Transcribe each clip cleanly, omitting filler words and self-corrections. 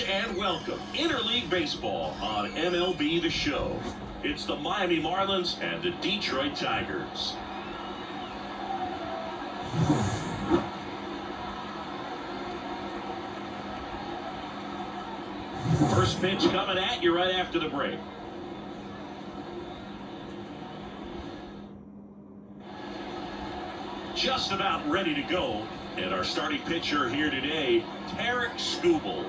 and welcome Interleague Baseball on MLB The Show. It's the Miami Marlins and the Detroit Tigers. First pitch coming at you right after the break. Just about ready to go. And our starting pitcher here today, Tarik Skubal.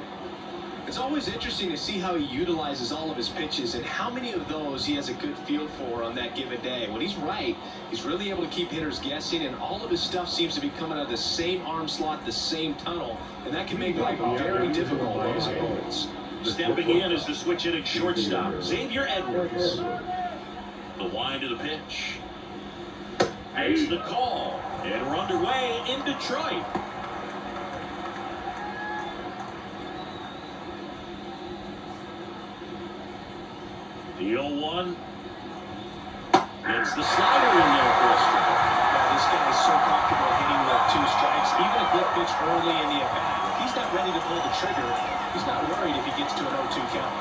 It's always interesting to see how he utilizes all of his pitches and how many of those he has a good feel for on that given day. When he's right, he's really able to keep hitters guessing, and all of his stuff seems to be coming out of the same arm slot, the same tunnel, and that can make life very difficult for his opponents. Stepping in is the switch hitting shortstop, Xavier Edwards. The wind of the pitch. Makes the call, and we're underway in Detroit. The 0-1. Gets the slider in there for a strike. Yeah, this guy is so comfortable hitting with 2 strikes, even a good pitch early in the at-bat. If he's not ready to pull the trigger, he's not worried if he gets to an 0-2 count.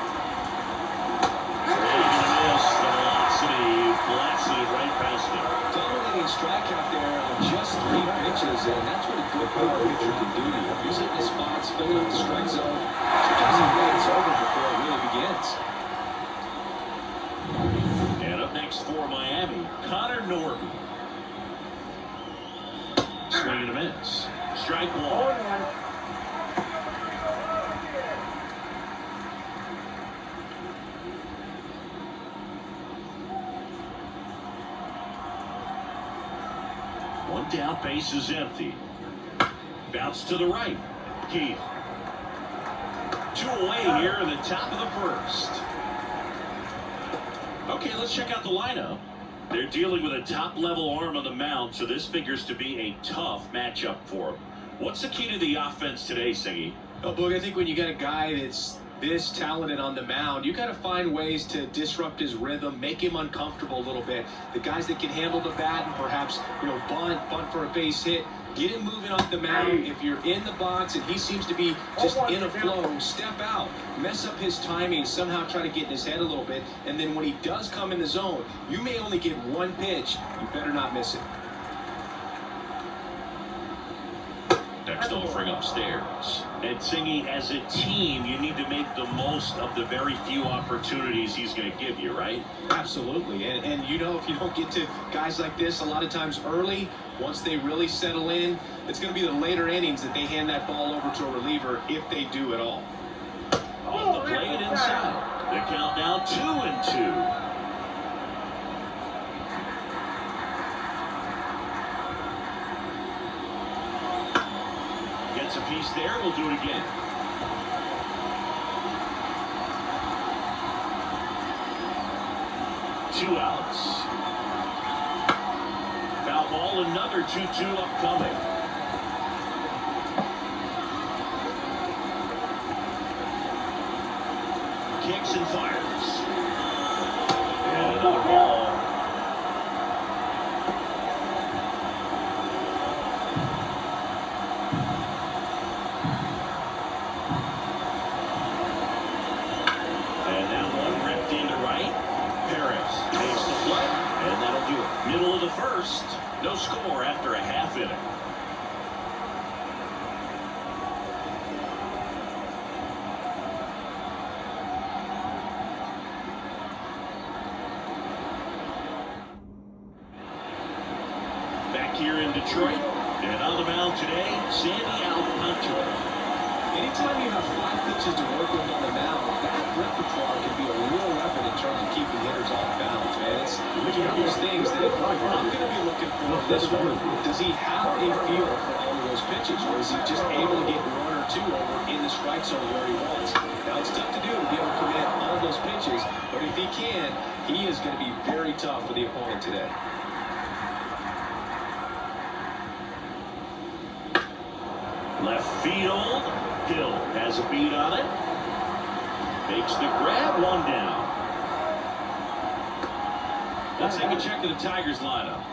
The velocity blasted it right past him. Dominating strikeout there on just 3 pitches, and that's what a good power pitcher can do to you. If he's hitting his spots, filling up the strike zone, sometimes it's over before it really begins. And up next for Miami, Connor Norton. Swing and a miss. Strike 1. One down, base is empty. Bounce to the right. Keith. 2 away here in the top of the first. Okay, let's check out the lineup. They're dealing with a top-level arm on the mound, so this figures to be a tough matchup for them. What's the key to the offense today, Singy? Oh, Boog, I think when you got a guy that's this talented on the mound, you got to find ways to disrupt his rhythm, make him uncomfortable a little bit. The guys that can handle the bat and perhaps, bunt for a base hit, get him moving off the mound. If you're in the box and he seems to be just in a flow, step out, mess up his timing, somehow try to get in his head a little bit, and then when he does come in the zone, you may only get 1 pitch. You better not miss it. Next offering upstairs. And Singy, as a team, you need to make the most of the very few opportunities he's going to give you, right? Absolutely. And if you don't get to guys like this a lot of times early, once they really settle in, it's going to be the later innings that they hand that ball over to a reliever, if they do at all. Off the plate inside. The count now 2-2. Gets a piece there. We'll do it again. Two outs. Foul ball, another 2-2 upcoming. Kicks and fires. And another ball. Middle of the first, no score after a half inning. Back here in Detroit, and on the mound today, Sandy Alcantara. Anytime you have 5 pitches to work with on the mound, that repertoire can be a real weapon in terms of keeping hitters off balance, man. It's one of those things that I'm going to be looking for this one. Does he have a feel for all of those pitches, or is he just able to get 1 or 2 over in the strike zone where he wants? Now, it's tough to do to be able to commit all of those pitches, but if he can, he is going to be very tough for the opponent today. Left field. Hill has a beat on it. Makes the grab, 1 down. Let's take a check of the Tigers lineup.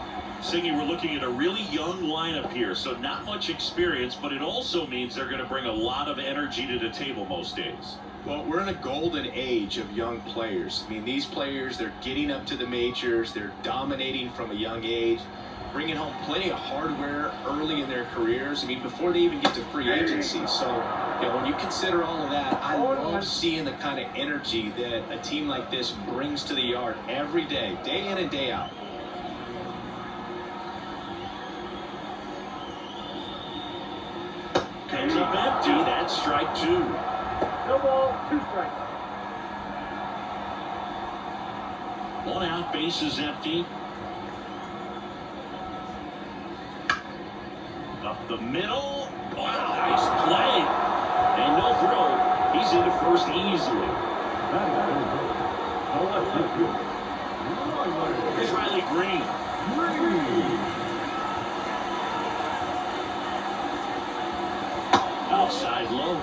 Singy, we're looking at a really young lineup here, so not much experience, but it also means they're going to bring a lot of energy to the table most days. Well, we're in a golden age of young players. I mean, these players, they're getting up to the majors. They're dominating from a young age, bringing home plenty of hardware early in their careers. I mean, before they even get to free agency. So, when you consider all of that, I love seeing the kind of energy that a team like this brings to the yard every day in and day out. Comes up empty. That's strike 2. No ball, 2 strikes. 1 out, bases empty. Up the middle. Wow, nice play. And no throw. He's into first easily. Here's Riley Green. Outside low.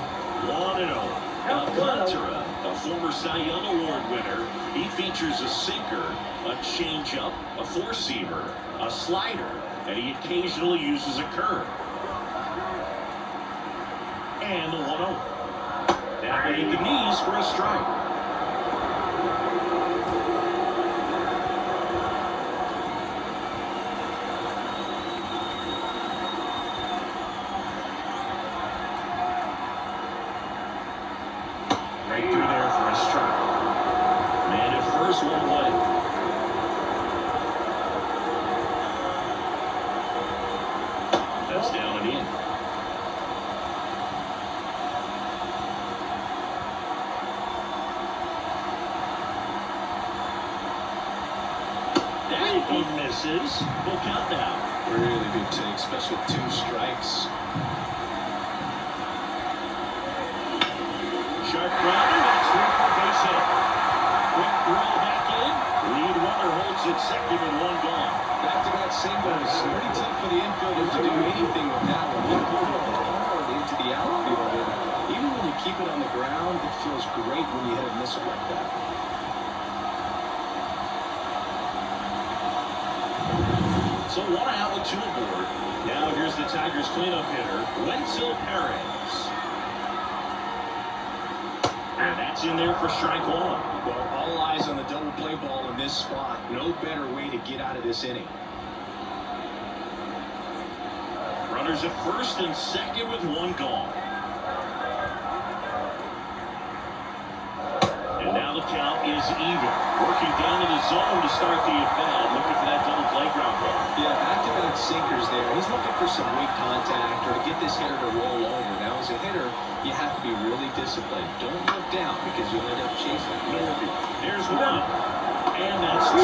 1-0. Alcantara, a former Cy Young Award winner. He features a sinker, a changeup, a four-seamer, a slider, and he occasionally uses a curve. And the 1-0. That made the knees for a strike. Right through there for a strike. Man at first, one away. That's down and in. That he misses. Full count now. Really good take, especially with 2 strikes. Sharp grounder, that's one for base hit. Quick throw back in. Lead runner holds it second and 1 gone. Back-to-back singles. Pretty tough for the infielder to do anything with that one. You put it hard into the outfield. And even when you keep it on the ground, it feels great when you hit a missile like that. So 1 out with 2 aboard. Now here's the Tigers cleanup hitter, Wenzel Perez. And that's in there for strike 1. Well, all eyes on the double play ball in this spot. No better way to get out of this inning. Runners at first and second with 1 gone. And now the count is even. Working down in the zone to start the at-bat. Looking for that double play ground ball. Yeah, back-to-back sinkers there. He's looking for some weak contact or to get this hitter to roll over. Now, as a hitter, you have to be really disciplined. Don't look down because you'll end up chasing. There's 1. And that's 2.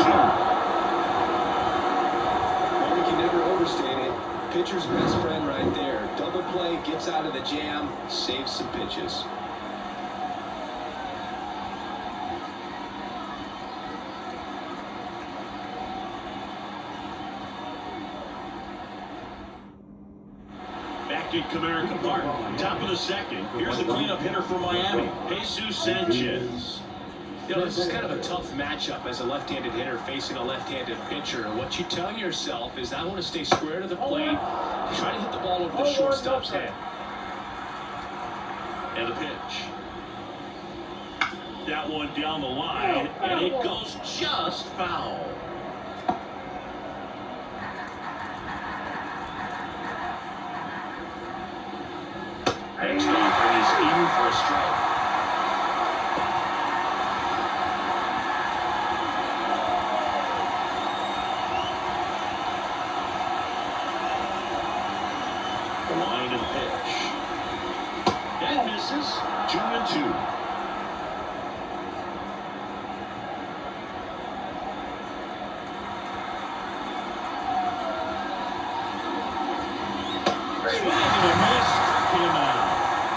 Well, we can never overstate it. Pitcher's best friend right there. Double play, gets out of the jam, saves some pitches. Back at Comerica Park, top of the second. Here's the cleanup hitter for Miami, Jesus Sanchez. This is kind of a tough matchup as a left-handed hitter facing a left-handed pitcher. And what you tell yourself is, I want to stay square to the plate, try to hit the ball over the shortstop's head. And the pitch. That one down the line, and it goes just foul. Next offering is in for a strike. The line and pitch. That misses. 2-2. Swing and a miss. Him out.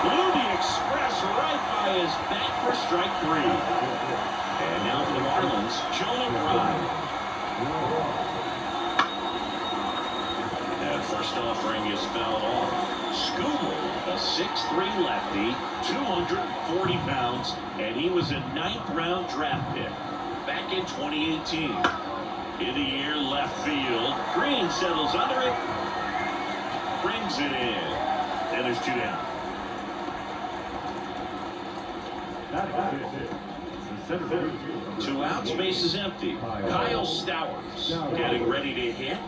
Blew the express right by his bat for strike 3. And now for the Marlins, Jonah Bride. That first offering is fouled off. Scooble, a 6'3" lefty, 240 pounds, and he was a 9th-round draft pick back in 2018. In the air, left field. Green settles under it. Brings it in. And there's 2 down. Two outs, base is empty. Kyle Stowers getting ready to hit.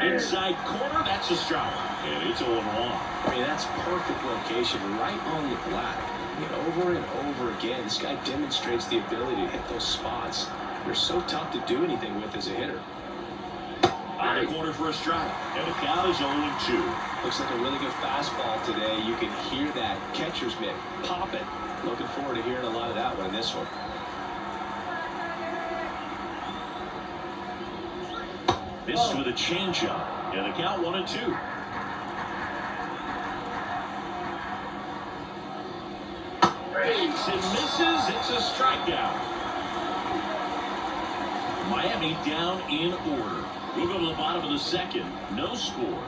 Inside corner, that's a strike. And it's 0-1. I mean, that's perfect location, right on the black. I mean, over and over again, this guy demonstrates the ability to hit those spots. They're so tough to do anything with as a hitter. On the corner for a strike. And the count is 0-2. Looks like a really good fastball today. You can hear that catcher's mitt pop it. Looking forward to hearing a lot of that one in this one. Missed with a changeup. And the count 1-2. Fakes and misses. It's a strikeout. Miami down in order. We'll go to the bottom of the second. No score.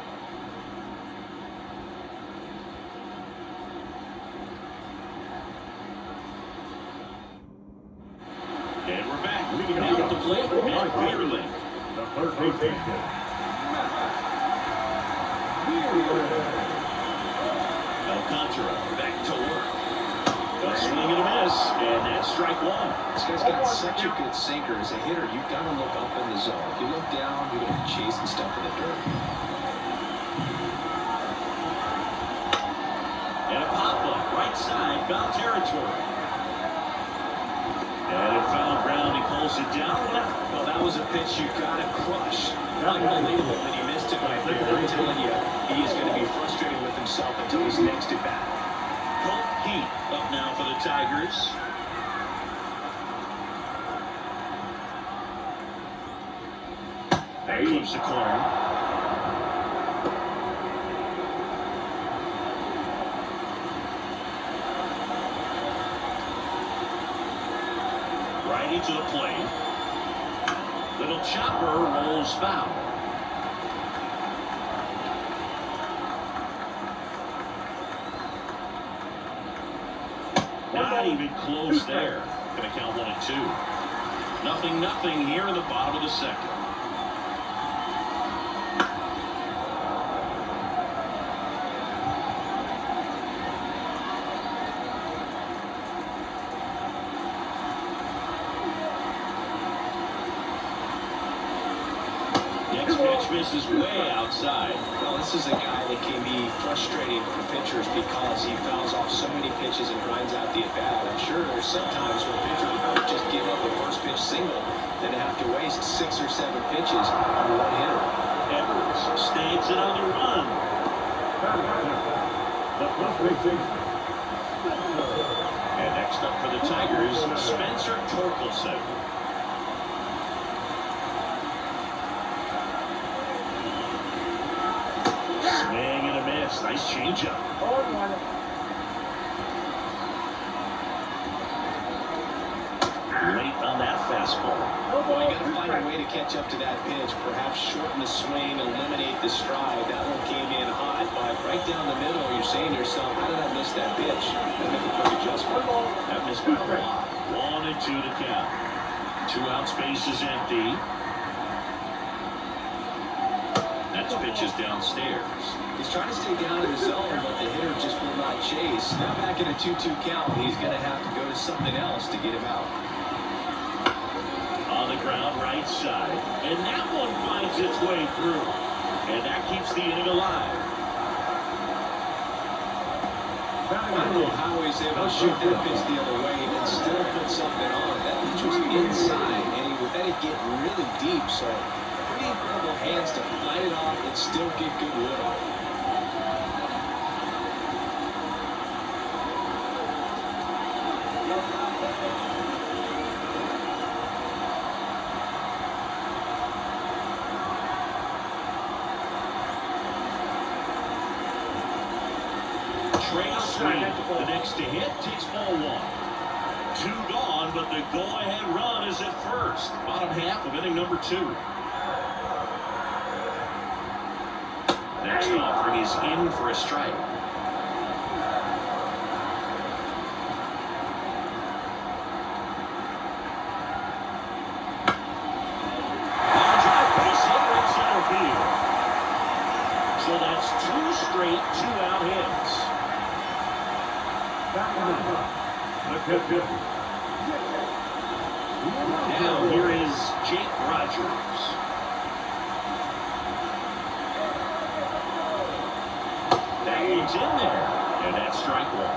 And we're back. Now at the plate, Matt Beerling. The third baseman. Alcantara back to work. A swing and a miss, and that's strike 1. This guy's got such a good sinker. As a hitter, you've got to look up in the zone. If you look down, you're going to be chasing stuff in the dirt. And a pop-up, right side, foul territory. And it foul ground, he pulls it down. Well, that was a pitch you got to crush. Unbelievable that he missed it right there. I'm telling you, he is going to be frustrated with himself until his next at bat. Colt Heat up now for the Tigers. That clips the corner. Righty to the plate. Little chopper rolls foul. Not even close there. Going to count 1-2. 0-0 here in the bottom of the second. Next pitch misses way outside. Well, this is a guy that can be frustrating for pitchers because he fouls off so many pitches and grinds out the at-bat. I'm sure there's some times when pitchers would rather just give up a first pitch single than to have to waste 6 or 7 pitches on one hitter. Edwards stays it on the run. And next up for the Tigers, Spencer Torkelson. Swing and a miss. Nice changeup. Late on that fastball. Well, you got to find a way to catch up to that pitch. Perhaps shorten the swing, eliminate the stride. That one came in hot, but right down the middle, you're saying to yourself, how did I miss that pitch? And make a quick adjustment. That missed by a lot. 1-2 to count. 2 out, space is empty. Next pitch is downstairs. He's trying to stay down in the zone, but the hitter just will not chase. Now back in a 2-2 count, he's going to have to go to something else to get him out. On the ground, right side. And that one finds its way through. And that keeps the inning alive. I don't know how he's able to shoot that pitch the other way and still put something on. That pitch was inside, and he would let it get really deep, so pretty incredible hands to fight it off and still get good wood on it. Trey Sweeney, the next to hit, takes ball 1. 2 gone, but the go-ahead run is at first. Bottom half of inning number 2. Next offering is in for a strike. 2-out hits. Now here is Jake Rogers. That one's in there, and that's strike one.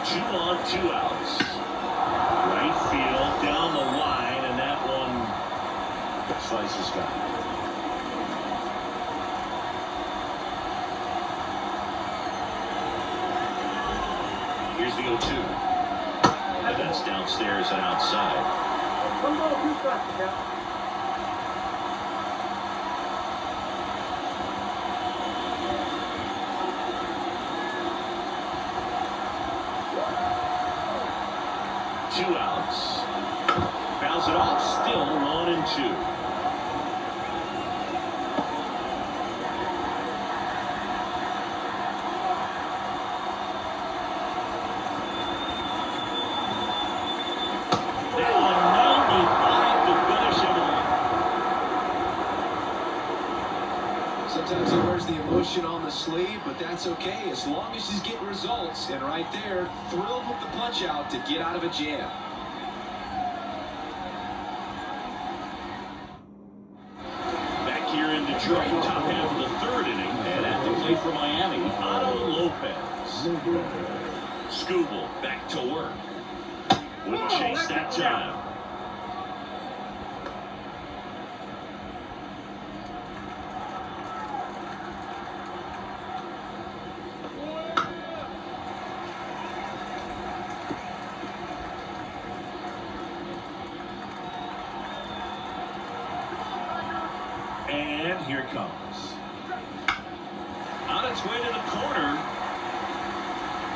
Two on, 2 outs. Right field, down the line, and that one slices back. Here's the 0-2. And that's downstairs and outside. 1 ball, 2 strikes, yeah. Two outs. Fouls it off, still 1-2. That one 95 to finish him off. Sometimes he wears the emotion on the sleeve, but that's okay as long as he's getting results. And right there, thrilled with the punch out to get out of a jam. Back here in Detroit, top half of the 3rd inning, and at the plate for Miami, Otto Lopez. Skubal back to work. Wouldn't chase that time. And here it comes. On its way to the corner.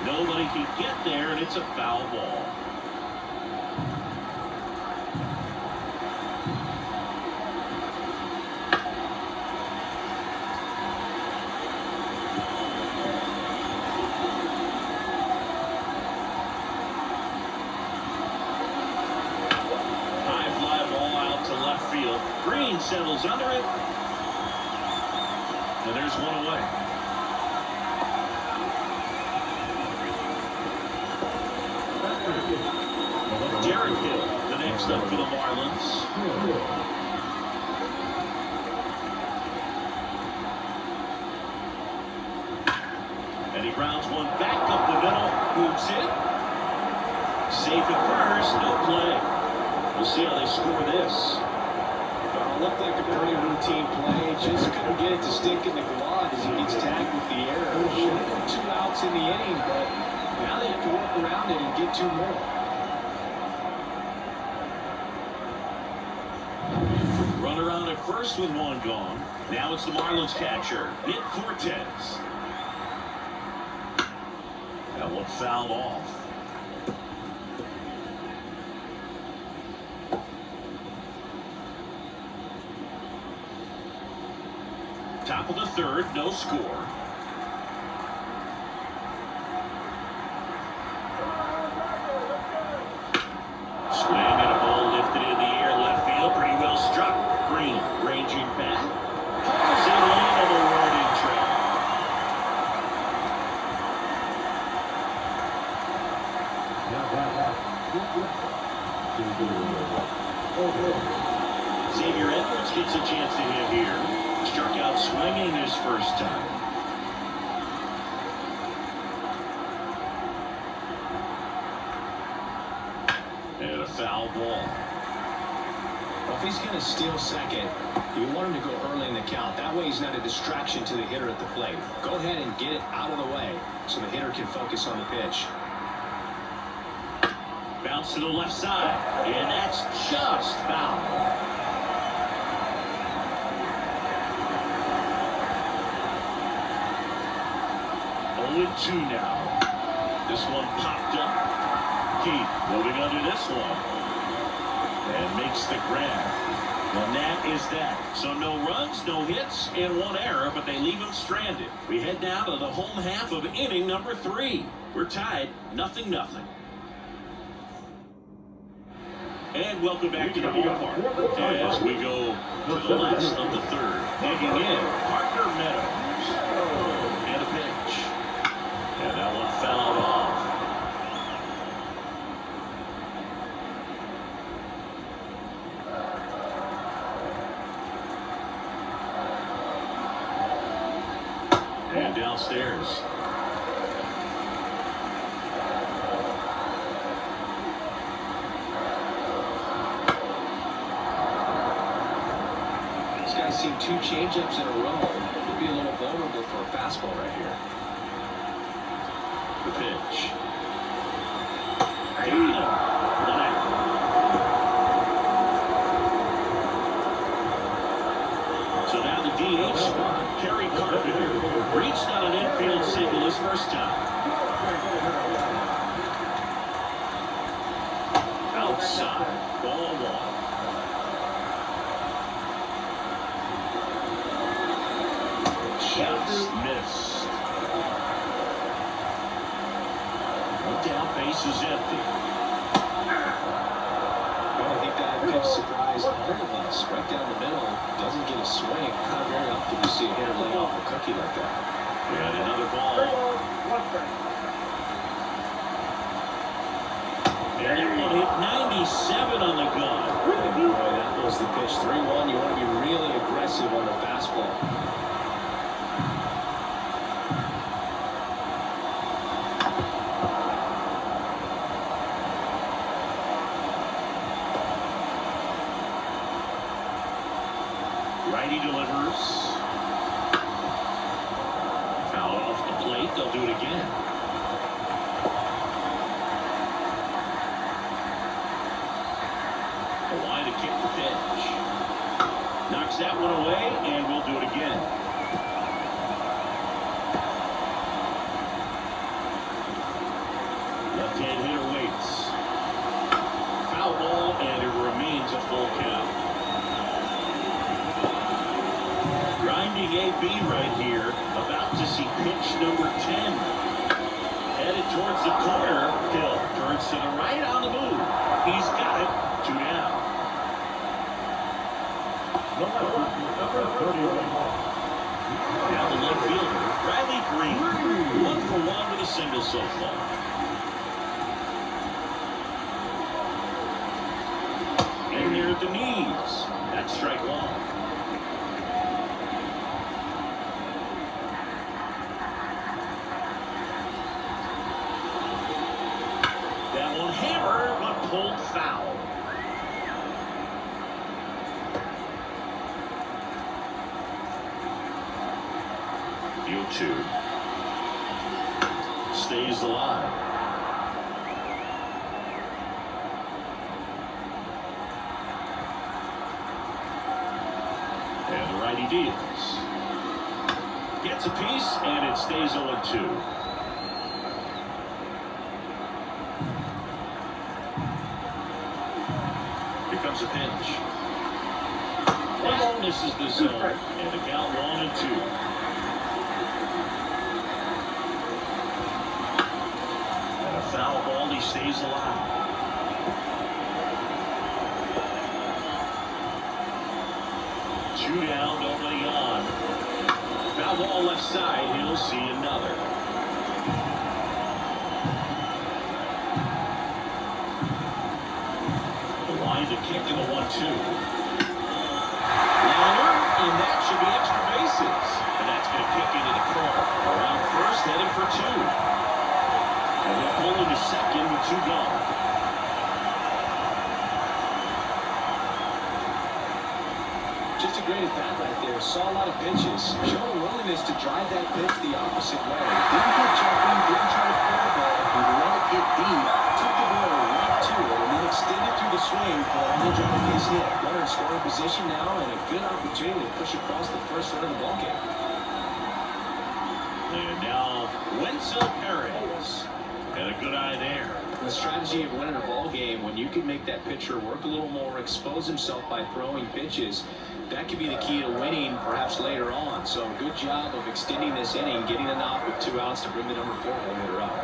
Nobody can get there, and it's a foul ball. High fly ball out to left field. Green settles under it. And there's one away. Derek Hill, the next up for the Marlins. And he grounds one back up the middle. Hoops it. Safe at first, no play. We'll see how they score this. Well, it looked like a pretty routine play. Just couldn't get it to stick in the glove as he gets tagged with the error. Should have been 2 outs in the inning, but now they have to work around it and get 2 more. Runner on at first with 1 gone. Now it's the Marlins catcher, Nick Fortes. That one fouled off. Top of the 3rd, no score. Swing and a ball lifted in the air, left field, pretty well struck. Green ranging back. Pulls it in and a running track. Xavier Edwards gets a chance to hit here. Struck out swinging his first time. And a foul ball. Well, if he's going to steal second, you want him to go early in the count. That way he's not a distraction to the hitter at the plate. Go ahead and get it out of the way so the hitter can focus on the pitch. Bounce to the left side, and that's just foul. 0-2 now. This one popped up. Keith moving under this one. And makes the grab. Well, that is that. So no runs, no hits, and one error, but they leave him stranded. We head now to the home half of inning number 3. We're tied 0-0. And welcome back to the ballpark as we go to the last of the 3rd. Digging in, Parker Meadows. And a pitch. And that one fouled off. And downstairs. This guy's seen 2 changeups in a row. He'll be a little vulnerable for a fastball right here. The pitch. Got him. 1 out. So now the DH spot. Kerry Carpenter reached on an infield single his first time. Outside. Ball 1. Just missed. One down, base is empty. Well, I think that pitch surprised all of us. Right down the middle, doesn't get a swing. Not very often you see a hitter lay off a cookie like that. And another ball. And that one hit 97 on the gun. Boy, that was the pitch. 3-1. You want to be really aggressive on the fastball. Righty delivers. Foul off the plate. They'll do it again. The line to kick the pitch. Knocks that one away, and we'll do it again. Left-hand hitter waits. Foul ball, and it remains a full count. Grinding AB right here, about to see pitch number 10. Headed towards the corner. Hill turns to the right on the move. He's got it. 2 down. Now the left fielder, Bradley Green. 1 for 1 with a single so far. In there at the knees. That's strike 1. Hammer, but pulled foul. You 2 stays alive. And the righty deals. Gets a piece, and it stays 0-2. Comes a pinch. That misses the zone, and the count 1-2. And a foul ball, he stays alive. Two down, nobody on. Foul ball left side, he'll see another. To kick in the 1-2. Lowler, and that should be extra bases. And that's going to kick into the corner. Around first, heading for 2. And they'll pull into second with 2 gone. Just a great at bat right there. Saw a lot of pitches. Showed a willingness to drive that pitch the opposite way. Didn't get jumping, didn't try to pull the ball. He let it get deep. Took the ball right to it, and then extended through the swing for a high drive base hit. Runner in scoring position now, and a good opportunity to push across the first run of the ballgame. And now Wenzel Perez. And a good eye there. The strategy of winning a ball game, when you can make that pitcher work a little more, expose himself by throwing pitches, that could be the key to winning perhaps later on. So good job of extending this inning, getting a knock with 2 outs to bring the number 4 home hitter up.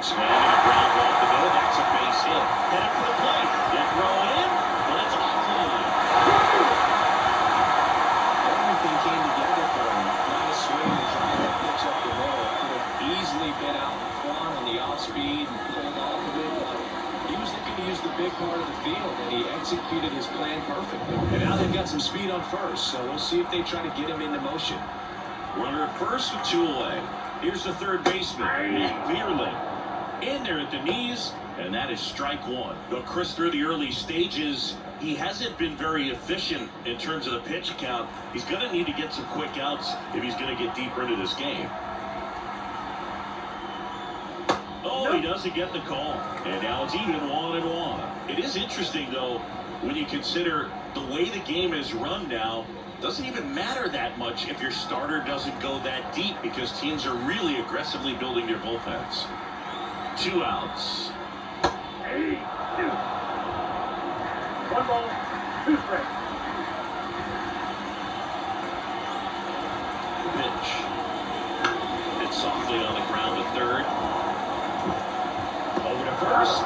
Swinging a ground ball to go. That's a base hit. Headed for the plate. They throw it in, but it's offline. Everything came together for him. Nice swing to try that pitch up the middle. Could have easily been out in front on the off speed and pulled off of it. He was looking to use the big part of the field, and he executed his plan perfectly. And now they've got some speed on first, so we'll see if they try to get him into motion. Runner at first with 2 away. Here's the third baseman, Matt Vierling. In there at the knees, and that is strike 1. Though Chris, through the early stages, he hasn't been very efficient in terms of the pitch count. He's going to need to get some quick outs if he's going to get deeper into this game. Oh, he doesn't get the call. And now it's even 1-1. It is interesting, though, when you consider the way the game is run now. Doesn't even matter that much if your starter doesn't go that deep, because teams are really aggressively building their bullpens. 2 outs. 2. 1 ball, 2 strikes. Pitch. It's softly on the ground to third. Over to first.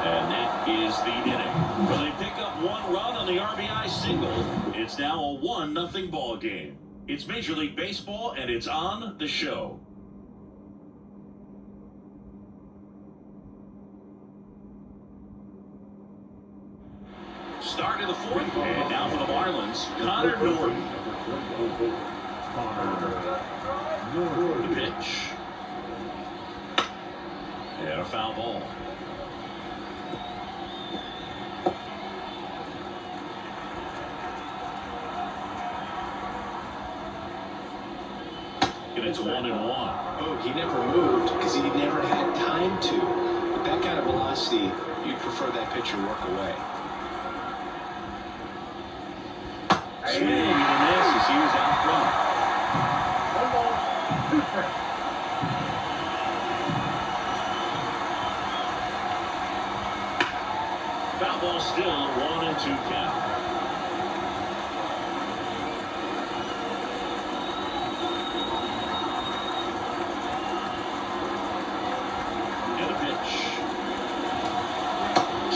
And that is the inning. Well, they pick up 1 run on the RBI single. It's now a 1-0 ball game. It's Major League Baseball, and it's on the show. Start of the 4th, and now for the Marlins, Connor Norton. The pitch. And a foul ball. And it's 1-1. Oh, he never moved because he never had time to. With that kind of velocity, you'd prefer that pitcher work away. Swing and a miss as he was out front. 1 ball, 2 strikes. Foul ball still, 1-2 count. And a pitch.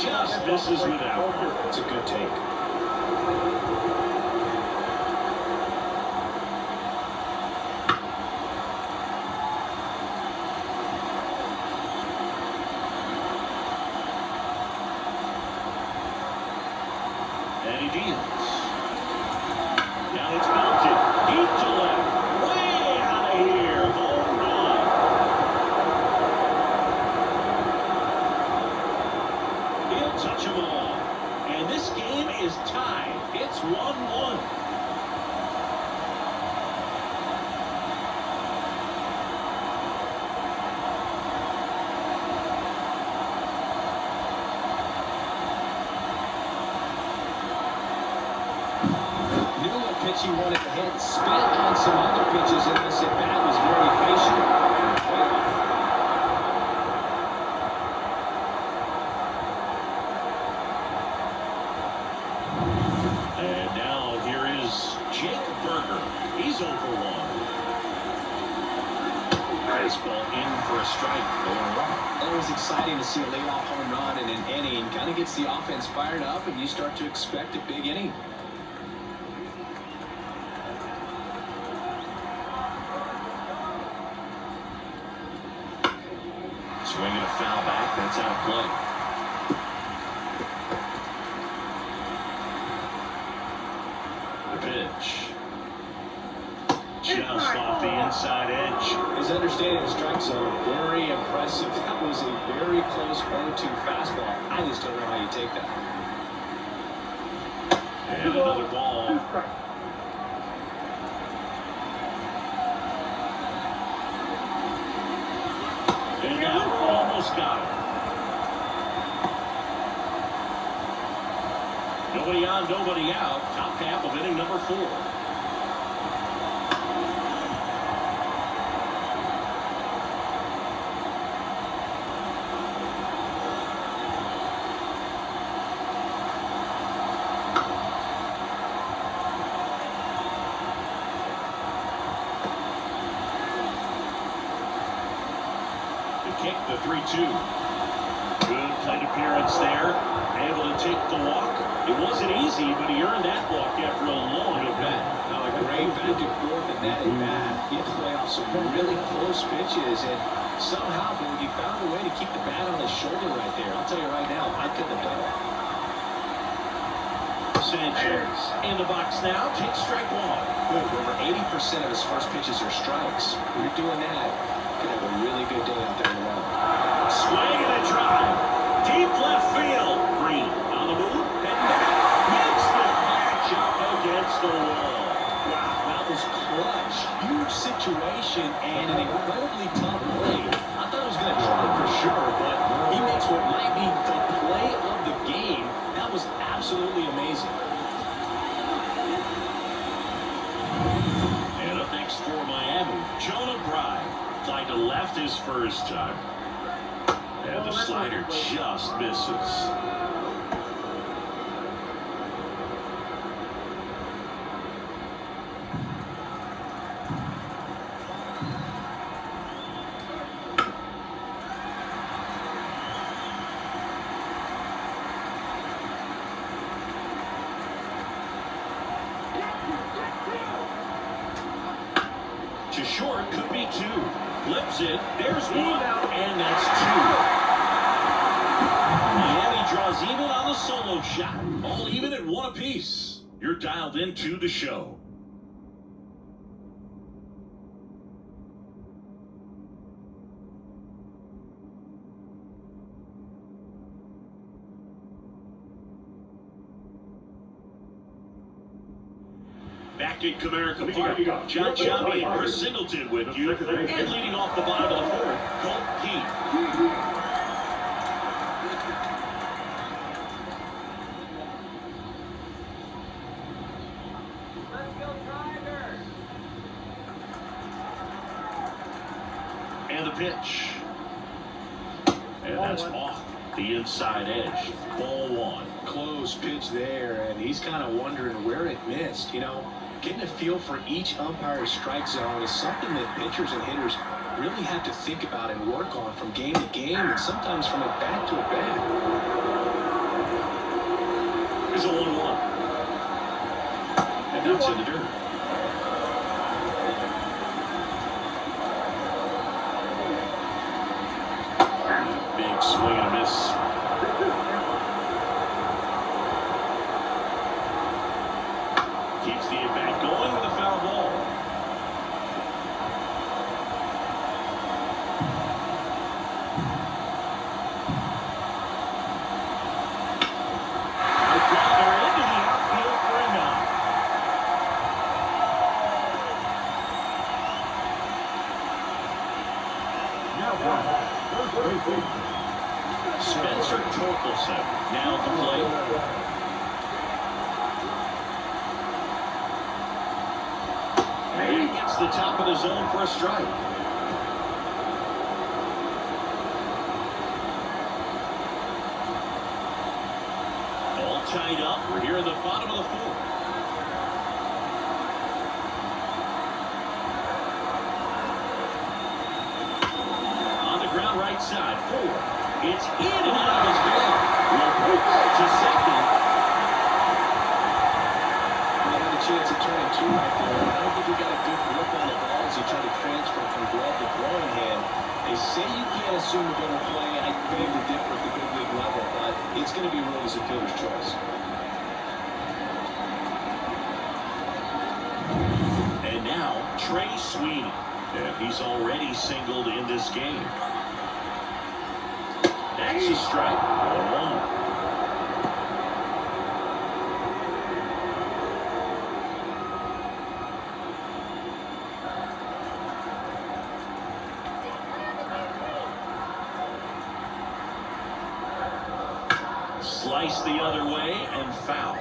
Just misses without. It's a good take. And he deals. Now it's belted. Deep to left. Way out of here. Home run. He'll touch them all. And this game is tied. It's 1-1. He wanted to hit, spit on some other pitches, and this at bat was very patient. And now here is Jake Berger. He's over 1. Baseball in for a strike. Always exciting to see a leadoff home run in an inning. Kind of gets the offense fired up, and you start to expect a big inning. Swinging a foul back, that's out of play. The pitch. Just off the inside edge. His understanding of the strike zone, very impressive. That was a very close 0-2 fastball. I just don't know how you take that. And another ball. 2 strikes. And now we're almost got it. Nobody on, nobody out. Top half of inning number 4. The 3-2. Good plate appearance there. Able to take the walk. It wasn't easy, but he earned that walk after a long at-bat. Now, a great back and forth in that at-bat. He had to play off some really close pitches, and somehow, Boog, he found a way to keep the bat on his shoulder right there. I'll tell you right now, I couldn't have done it. Sanchez in the box now. Takes strike one. Boog, over 80% of his first pitches are strikes. When you're doing that, you could have a really good day out there in the round. Swing and a drive. Deep left field. Green on the move. Heading back. Makes the catch up against the wall. Wow, that was clutch. Huge situation and an incredibly tough play. I thought he was going to try it for sure, but he makes what might be the play of the game. That was absolutely amazing. And up next for Miami, Jonah Bride. Fly to left his first time. And the slider just misses. To short, could be two. Flips it. There's one. And that's two. Miami draws even on the solo shot. All even at one apiece. You're dialed into the show. Back in Comerica Park, John Shelby and Chris Singleton with you. And leading off the bottom of the fourth, Colt Keith. And the pitch. And that's off the inside edge. Ball one. Close pitch there, and he's kind of wondering where it missed. You know, getting a feel for each umpire's strike zone is something that pitchers and hitters really have to think about and work on from game to game, and sometimes from at bat to at bat. Here's a 1-1. And that's in the dirt. Big swing and a miss. Keeps the at-bat going with a foul ball. The grounder into the outfield for a knock. Spencer Torkelson now at the plate. And gets the top of the zone for a strike. All tied up. We're here in the bottom of the fourth. On the ground right side, 4. It's in and out of his glove. Will to second. Well, had a chance of turning two right there. I don't think he got a good grip on the ball as he tried to transfer from glove to throwing hand. They say you can't assume a better play. I beg to differ at the big league level, but it's going to be ruled as a fielder's choice. And now, Trey Sweeney. And he's already singled in this game. That's a strike. 1-1. Slice the other way and foul.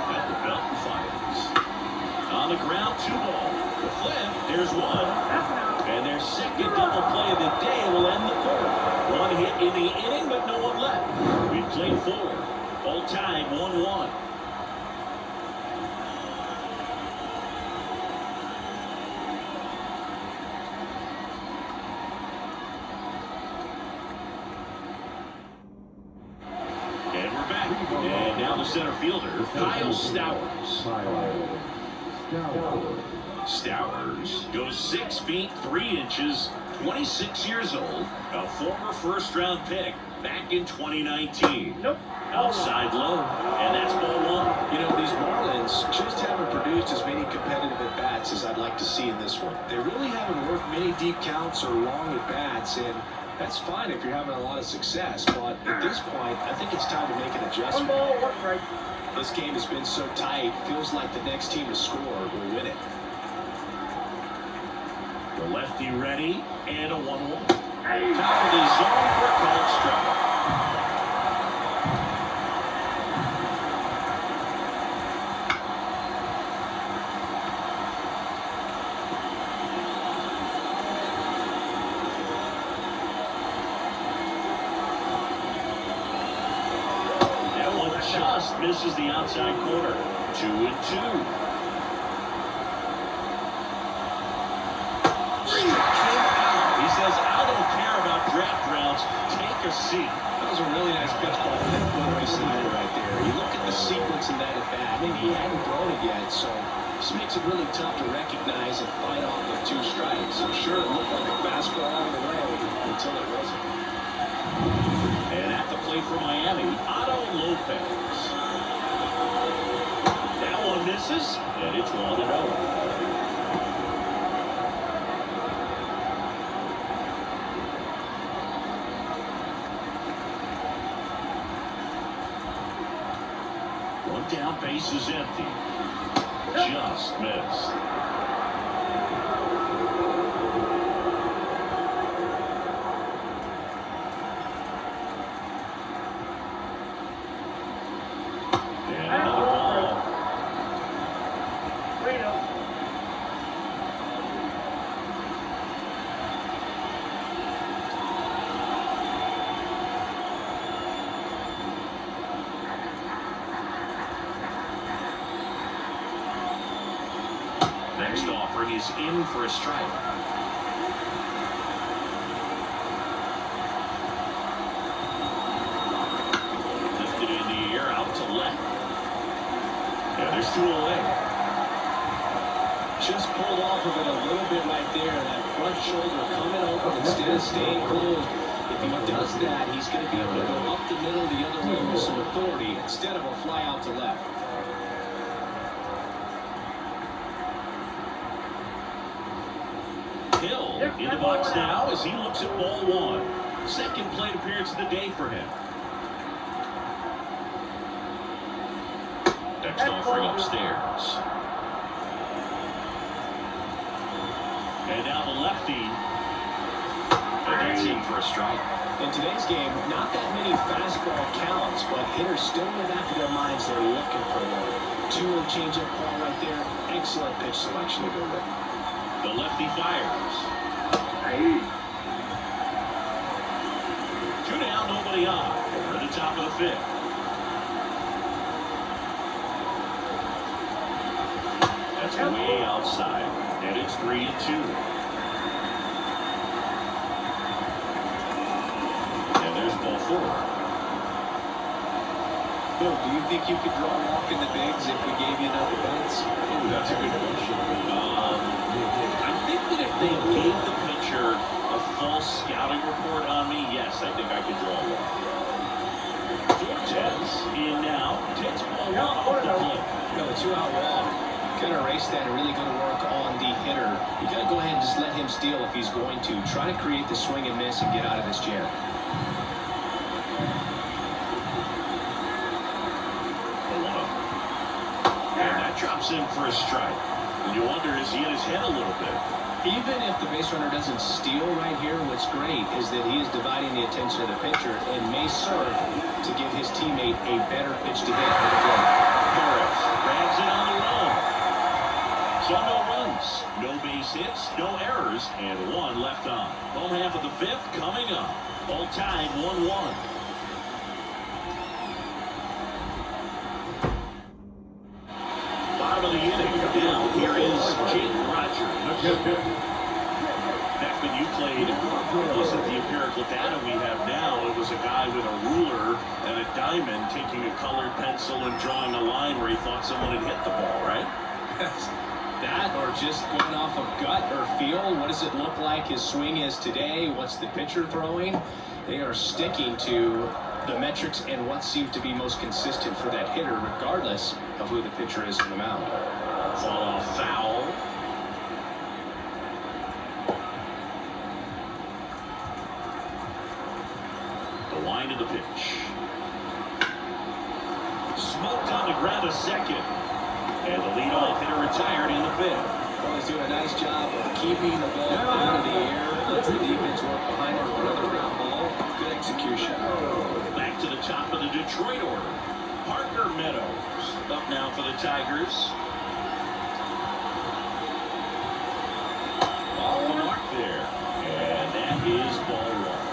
At the belt and fires. On the ground, 2 ball. The flip, there's 1. And their second double play of the day will end the fourth. 1 hit in the inning, but no one left. We've played 4. All tied 1-1. center fielder, Kyle Stowers. Stowers goes 6 feet 3 inches, 26 years old, a former first-round pick back in 2019. Nope. Outside low, and that's ball one. You know, these Marlins just haven't produced as many competitive at-bats as I'd like to see in this one. They really haven't worked many deep counts or long at-bats, and that's fine if you're having a lot of success, but at this point, I think it's time to make an adjustment. 1 ball, 1 strike. This game has been so tight, feels like the next team to score will win it. The lefty ready, and a 1-1. Top of the zone for a called strike. Just misses the outside corner. 2-2. He says, I don't care about draft rounds. Take a seat. That was a really nice pitch ball from that foot-away slider right there. You look at the sequence in that at-bat. Maybe he hadn't thrown it yet, so this makes it really tough to recognize and fight off with 2 strikes. I'm sure it looked like a fastball all the way until it wasn't. And at the plate for Miami, Otto Lopez. That one misses, and it's 1-0. One down, base is empty. Just missed. Next offering is in for a strike. Lifted in the air, out to left. And there's 2 away. Just pulled off of it a little bit right there. That front shoulder coming open instead of staying cool. If he does that, he's going to be able to go up the middle the other way with some authority instead of a fly out to left. Hill in the box now as he looks at ball 1. Second plate appearance of the day for him. Next offering upstairs. And now the lefty. And that's in for a strike. In today's game, not that many fastball counts, but hitters still in the back of their minds, they're looking for one. 2-1 changeup call right there. Excellent pitch selection to go with. The lefty fires. 2 down, nobody on. We're at the top of the 5th. That's way outside, and it's 3-2. And there's ball 4. Bill, do you think you could draw a walk in the bigs if we gave you enough events? Ooh, that's a good question. I think that if they gave the pitcher a full scouting report on me, yes, I think I could draw a walk. Fortes in now, takes ball 1 off the plate. You know, the 2-out walk. Kind of erase that and really go to work on the hitter. You got to go ahead and just let him steal if he's going to. Try to create the swing and miss and get out of his jam. And that drops in for a strike. And you wonder, is he in his head a little bit? Even if the base runner doesn't steal right here, what's great is that he is dividing the attention of the pitcher and may serve to give his teammate a better pitch to hit for the plate. Torres grabs it on the run. So no runs, no base hits, no errors, and 1 left on. Home half of the 5th coming up. All tied 1-1. Bottom of the inning. Now here is Jake Rogers. Back when you played, it wasn't the empirical data we have now. It was a guy with a ruler and a diamond taking a colored pencil and drawing a line where he thought someone had hit the ball, right? That, or just going off of gut or feel. What does it look like his swing is today? What's the pitcher throwing? They are sticking to the metrics and what seems to be most consistent for that hitter, regardless of who the pitcher is on the mound. Fall off foul. The line of the pitch. Smoked on the ground a second. And the leadoff hitter retired in the fifth. Well, he's doing a nice job of keeping the ball out of the air. Lets the defense work behind it for another ground ball. Good execution. Back to the top of the Detroit order. Parker Meadows up now for the Tigers. Ball the mark there. And that is ball one.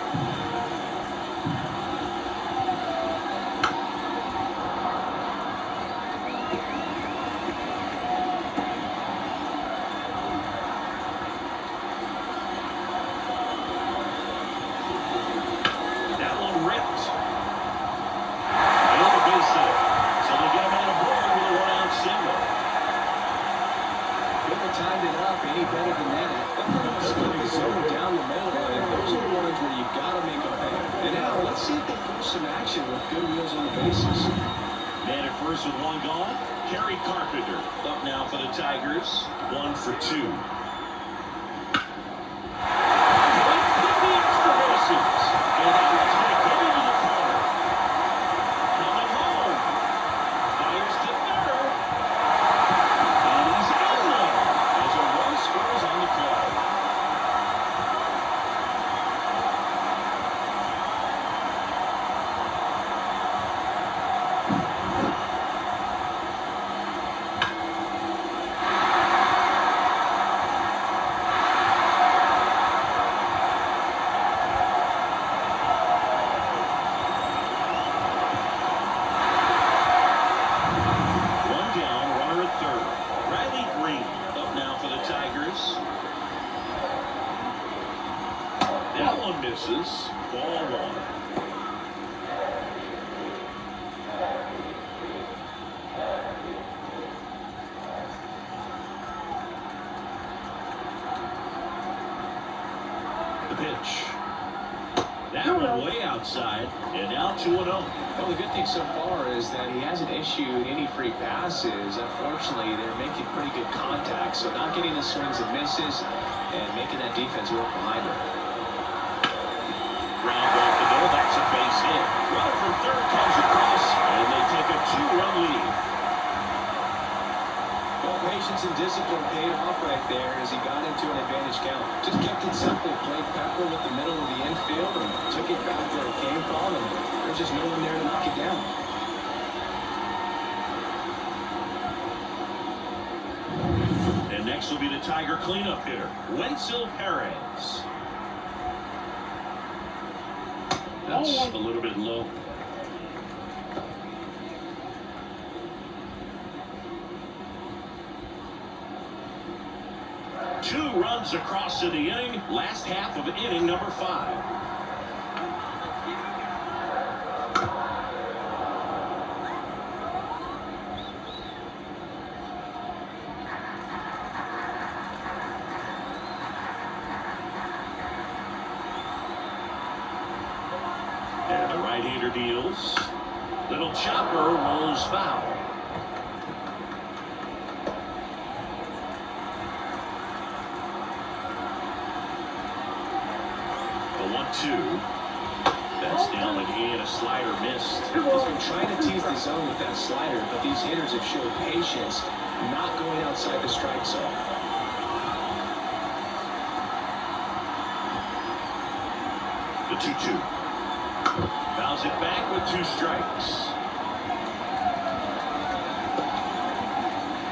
With one gone, Kerry Carpenter up now for the Tigers. 1 for 2. Put the extra bases, and that one's going to get into the corner. Coming home, fires to third, and he's in there as a run scores on the play. That one misses. Ball one. The pitch. That one way outside, and now 2-0. Well, the good thing so far is that he hasn't issued any free passes. Unfortunately, they're making pretty good contact, so not getting the swings and misses and making that defense work behind him. Ground ball to go. That's a base hit. Runner from third comes across, and they take a 2-run lead. Well, patience and discipline paid off right there as he got into an advantage count. Just kept it simple, played pepper with the middle of the infield, and took it back where it came from, and there's just no one there to knock it down. And next will be the Tiger cleanup hitter, Wenzel Perez. That's a little bit low. Two runs across in the inning, last half of inning number 5. And the right-hander deals. Little chopper rolls foul. The 1-2. That's down and he, and a slider missed. He's been trying to tease the zone with that slider, but these hitters have showed patience, not going outside the strike zone. The 2-2. Fouls it back with 2 strikes.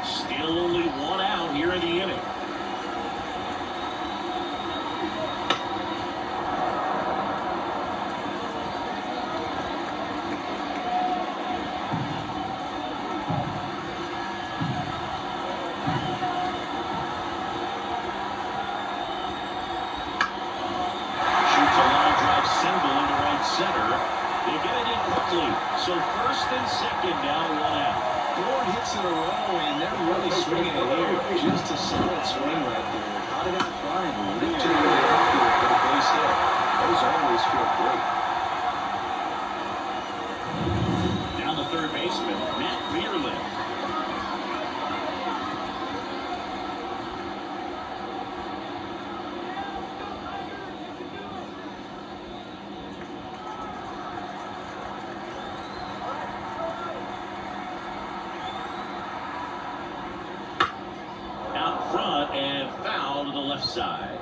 Still only 1 out here in the inning. So first and second now, 1 out. 4 hits in a row, and they're really swinging it here. Just a solid swing right there. Caught it out front and ripped it really up for a base hit. Those always feel great. Now the third baseman, Matt Vierlin. Out front and foul to the left side.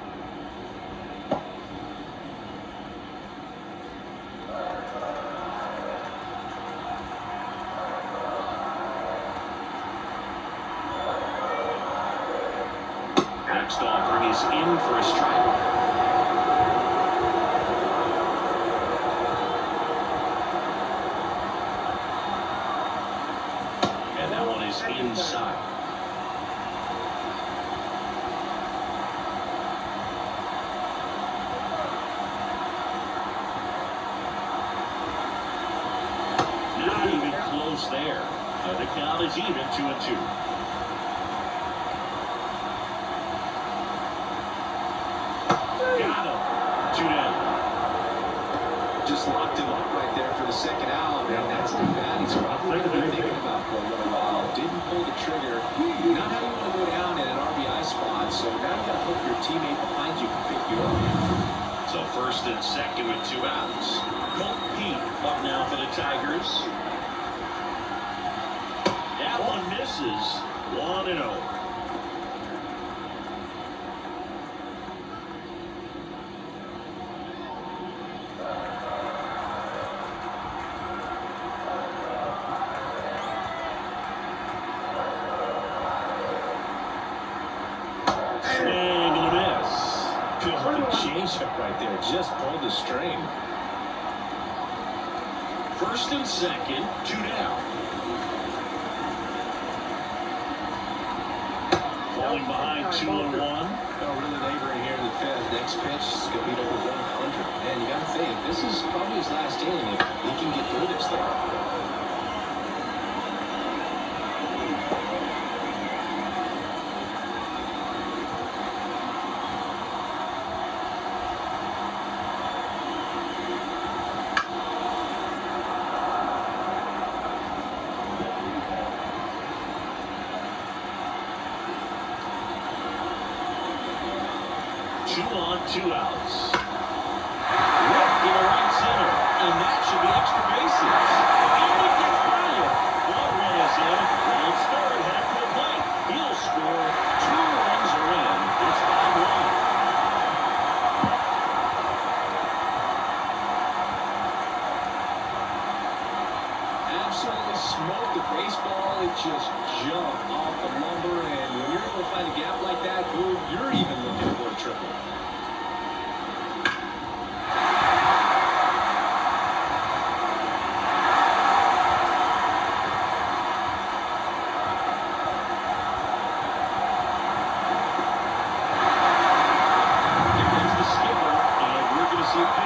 Next offering is in for a strike. And that one is inside. Not even close there. The count is even, 2-2. Got him. 2 down. Just locked him up right there for the second out, and that's the bat he's probably going to be thinking about for a little while. Didn't pull the trigger. Not how you want to go down in an RBI spot, so now you got to hope your teammate behind you can pick you up. So first and second with 2 outs. Colt Pete up now for the Tigers. That one misses. 1-0. Swing and a miss. Good changeup right there. Just pulled the string. First and second, 2 down. Falling behind 2-1. Oh, really laboring here in the fifth. Next pitch is going to be over 100. And you got to think, this is probably his last inning if he can get through this thing. Two on, 2 outs. Ripped to the right center, and that should be extra bases. And it gets by him. One run is in, and it's third, half the plate. He'll score. 2 runs are in. It's 5-1. Absolutely smoked the baseball. It just jumped off the lumber, and when you're able to find a gap like that, you're even looking for a triple.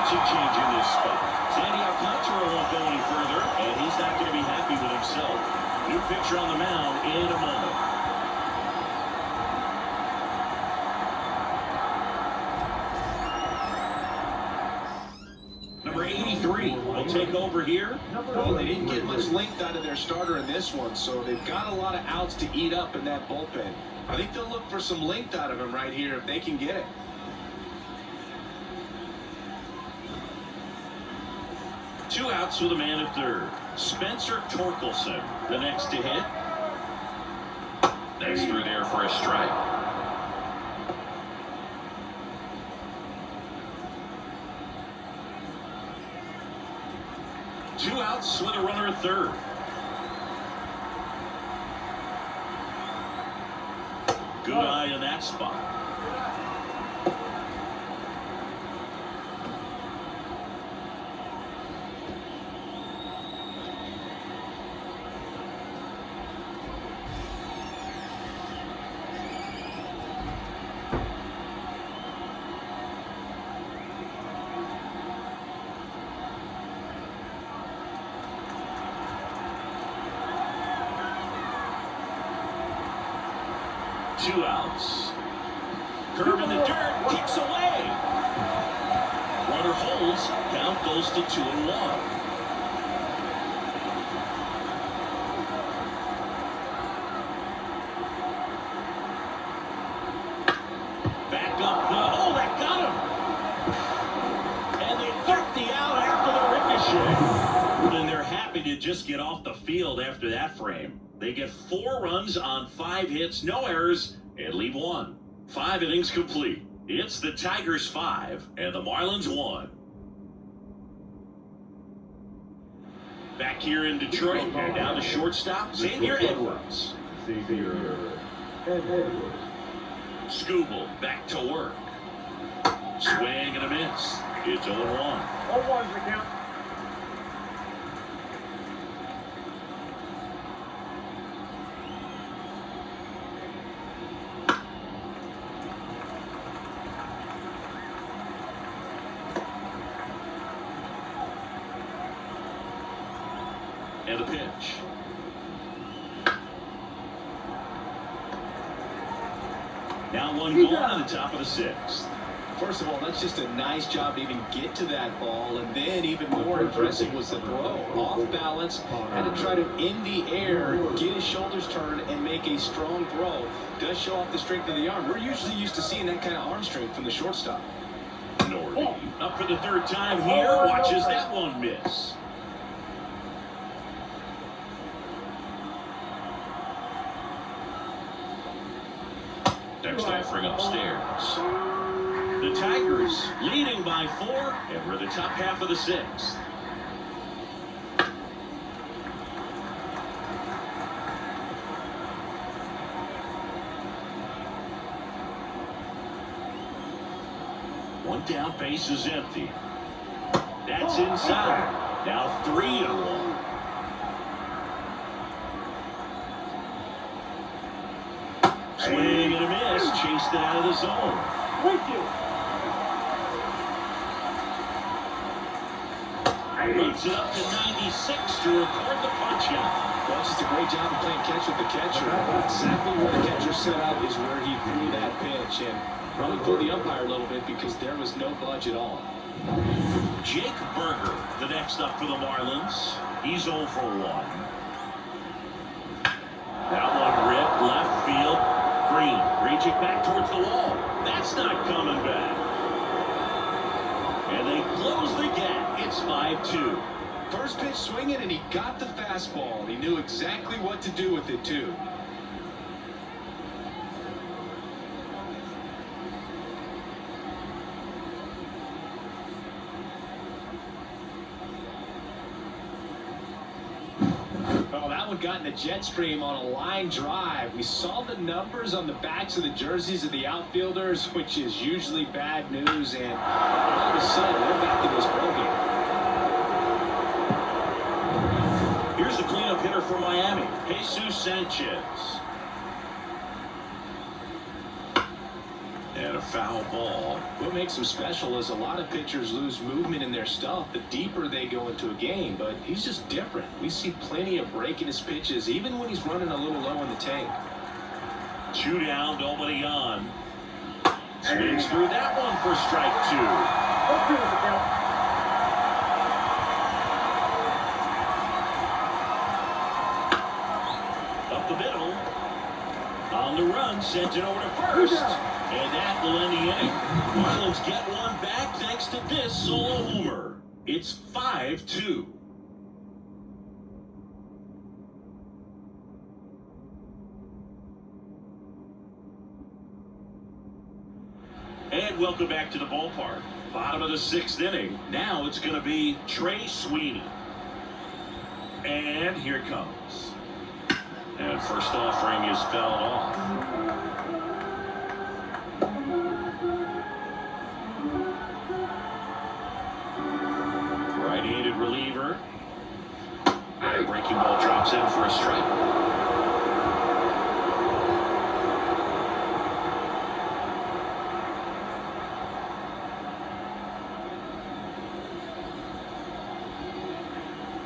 Change in this spot. Sandy Alcantara won't go any further, and he's not going to be happy with himself. New pitcher on the mound in a moment. Number 83 will take over here. Well, they didn't get much length out of their starter in this one, so they've got a lot of outs to eat up in that bullpen. I think they'll look for some length out of him right here if they can get it. Two outs with a man at third. Spencer Torkelson, the next to hit. That's through there for a strike. Two outs with a runner at third. Good eye in that spot. 2 outs. Curve in the dirt, kicks away. Runner holds, count goes to 2-1. Back up, oh, that got him. And they took the out after the ricochet. And they're happy to just get off the field after that frame. They get 4 runs on 5 hits, no errors, and leave 1. 5 innings complete. It's the Tigers 5 and the Marlins 1. Back here in Detroit, and now the shortstop, Xavier Edwards. Skubal back to work. Swing and a miss. It's 0-1. 0-1's the count. And a pitch. Now 1 gone on the top of the 6th. First of all, that's just a nice job to even get to that ball, and then even more impressive was the throw. Off balance, had to try to, in the air, get his shoulders turned and make a strong throw. Does show off the strength of the arm. We're usually used to seeing that kind of arm strength from the shortstop. Norby up for the 3rd time here, watches that one miss. Next offering upstairs. The Tigers leading by 4, and we're the top half of the 6th. One down, base is empty. That's inside. Now 3-1. Swing and a miss, chased it out of the zone. Thank you. Runs it up to 96 to record the punch out. Well, just a great job of playing catch with the catcher. Exactly where the catcher set up is where he threw that pitch, and probably threw the umpire a little bit because there was no budge at all. Jake Berger, the next up for the Marlins. He's 0 for 1. That one ripped left field. Green, reaching back towards the wall. That's not coming back. And they close the gap. It's 5-2. First pitch swinging, and he got the fastball, and he knew exactly what to do with it, too. Oh, that one got in the jet stream on a line drive. We saw the numbers on the backs of the jerseys of the outfielders, which is usually bad news, and all of a sudden, they're back in this ballgame. Here's the cleanup hitter for Miami, Jesus Sanchez. And a foul ball. What makes him special is a lot of pitchers lose movement in their stuff the deeper they go into a game, but he's just different. We see plenty of break in his pitches, even when he's running a little low in the tank. 2 down, nobody on. Swings through that one for strike 2. 0-2 is the count. The middle, on the run, sends it over to first, and that will end the inning. Marlins get one back thanks to this solo homer. It's 5-2. And welcome back to the ballpark. Bottom of the 6th inning. Now it's going to be Trey Sweeney. And here it comes. And first offering is fouled off. Right-handed reliever. And breaking ball drops in for a strike.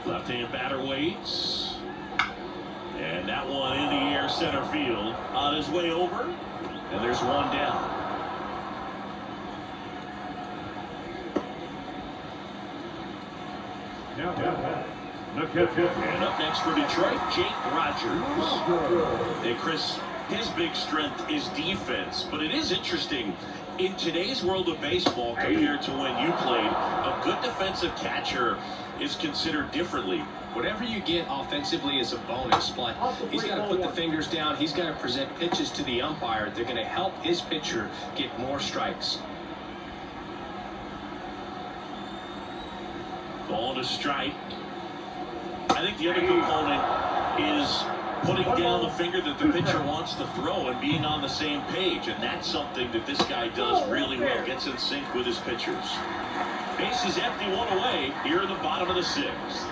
Left-hand batter waits. And that one in the air, center field. On his way over, And there's one down. And up next for Detroit, Jake Rogers. Hey, Chris, his big strength is defense, but it is interesting. In today's world of baseball, compared to when you played, a good defensive catcher is considered differently. Whatever you get offensively is a bonus, but he's got to put the fingers down. He's got to present pitches to the umpire. They're going to help his pitcher get more strikes. Ball to strike. I think the other component is putting down the finger that the pitcher wants to throw and being on the same page, and that's something that this guy does really well. Gets in sync with his pitchers. Base is empty, one away here in the bottom of the sixth.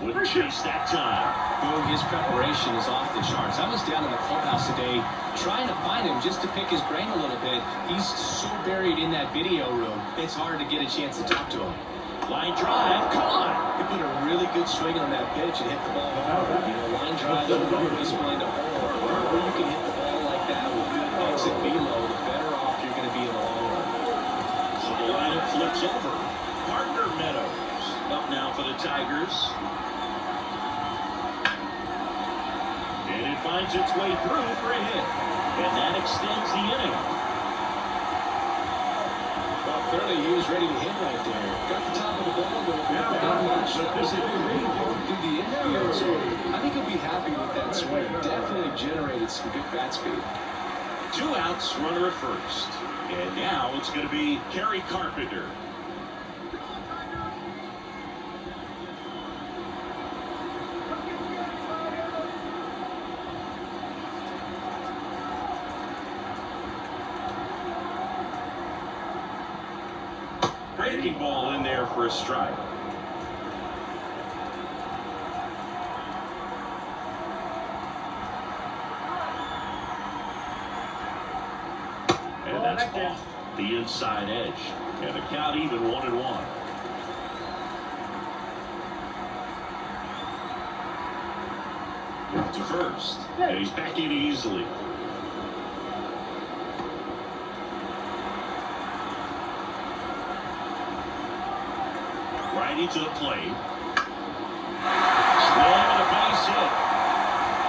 Wouldn't chase that time. Boom, his preparation is off the charts. I was down in the clubhouse today trying to find him just to pick his brain a little bit. He's so buried in that video room, it's hard to get a chance to talk to him. Line drive, come on. He put a really good swing on that pitch and hit the ball hard. You know, line drive doesn't always find a hole. Wherever you can hit the ball like that with good exit velo, the better off you're going to be in the long run. So the lineup flips over. Parker Meadows up now for the Tigers. And it finds its way through for a hit. And that extends the inning. Well, clearly he was ready to hit right there. Got the top of the ball, but not much. That was a good read through the infield. So I think he'll be happy with that swing. Definitely generated some good bat speed. 2 outs, runner at first. And now it's going to be Kerry Carpenter. Breaking ball in there for a strike. And that's off the inside edge. And the count even 1-1. To first. And he's back in easily. Righty to the plate. Swing and a base hit.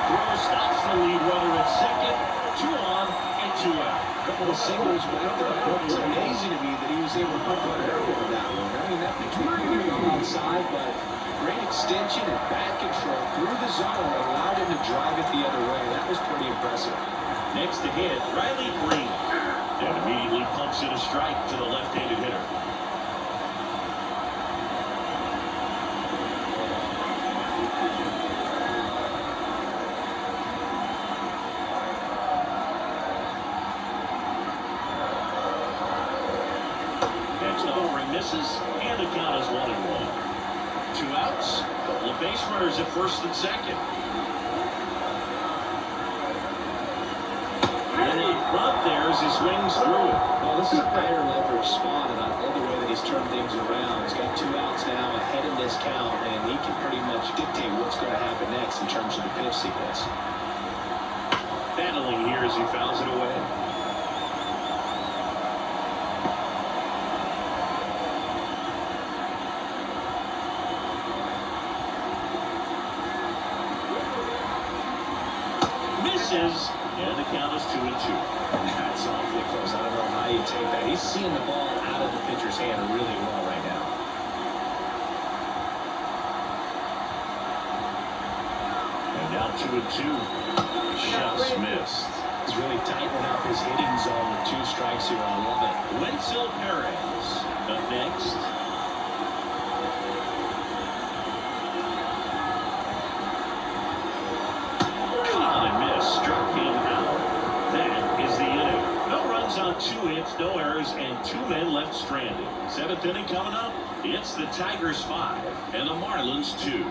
Throw stops the lead runner at second. 2 on and 2 out. Couple of singles back there. It's amazing to me that he was able to put one area with that one. I mean, that pitch was really outside, but great extension and bat control through the zone allowed him to drive it the other way. That was pretty impressive. Next to hit, Riley Green. And immediately pumps in a strike to the left-handed hitter. Misses, and the count is 1-1. 2 outs, couple of base runners at first and second. And in front there as he swings through it. Well, this is a higher leverage spot, and I love the way that he's turned things around. He's got 2 outs now ahead in this count, and he can pretty much dictate what's going to happen next in terms of the pitch sequence. Battling here as he fouls it away. And the count is 2-2. That's awfully close. I don't know how you take that. He's seeing the ball out of the pitcher's hand really well right now. And now 2-2. Just missed. He's really tightening up his hitting zone with 2 strikes here. I love it. Wenzel Perez up next. Struck him out. That is the inning. No runs on 2 hits, no errors, and 2 men left stranded. 7th inning coming up. It's the Tigers 5 and the Marlins 2.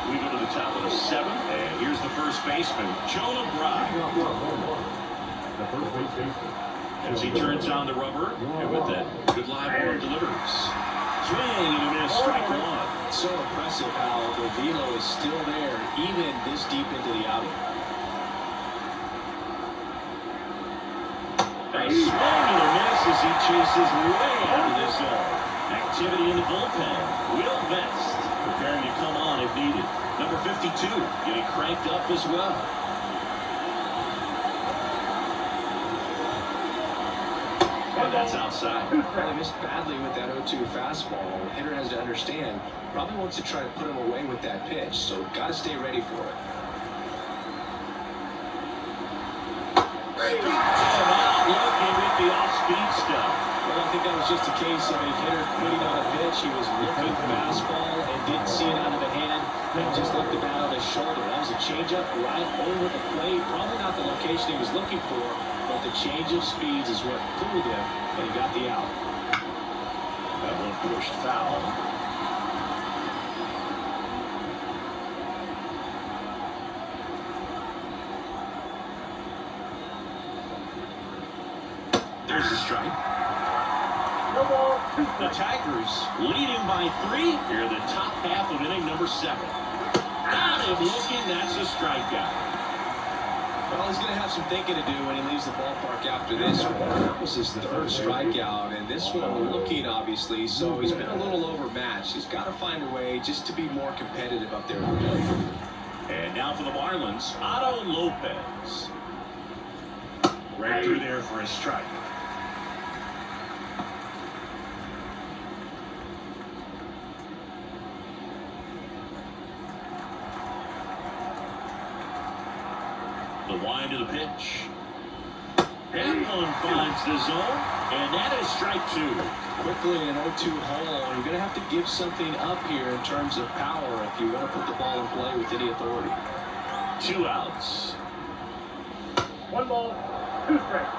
We go to the top of the 7th, and here's the first baseman, Joe LeBron. The first base baseman. As he turns on the rubber, and with that good live ball delivers. Swing and a miss, strike one. It's so impressive how the velo is still there, even this deep into the outing. A swing and a miss as he chases way out of this zone. Activity in the bullpen. Will Vest preparing to come on if needed. Number 52 getting cranked up as well. And that's outside. Well, they missed badly with that 0-2 fastball. The hitter has to understand, probably wants to try to put him away with that pitch, so got to stay ready for it. Looking with the off-speed stuff. Well, I think that was just a case of a hitter quitting on a pitch. He was looking fastball and didn't see it out of the hand and just left the bat on his shoulder. That was a changeup right over the plate. Probably not the location he was looking for, but the change of speeds is what fooled him, and he got the out. That one pushed foul. There's the strike. The Tigers leading by 3 here in the top half of inning number 7. Got him looking. That's a strikeout. Well, he's going to have some thinking to do when he leaves the ballpark after this one. That was his third strikeout, and this one looking, obviously, so he's been a little overmatched. He's got to find a way just to be more competitive up there. And now for the Marlins, Otto Lopez. Right through there for a strike. The wind of the pitch. That one finds the zone, and that is strike 2. Quickly an 0-2 hole. You're going to have to give something up here in terms of power if you want to put the ball in play with any authority. 2 outs. 1 ball, 2 strikes.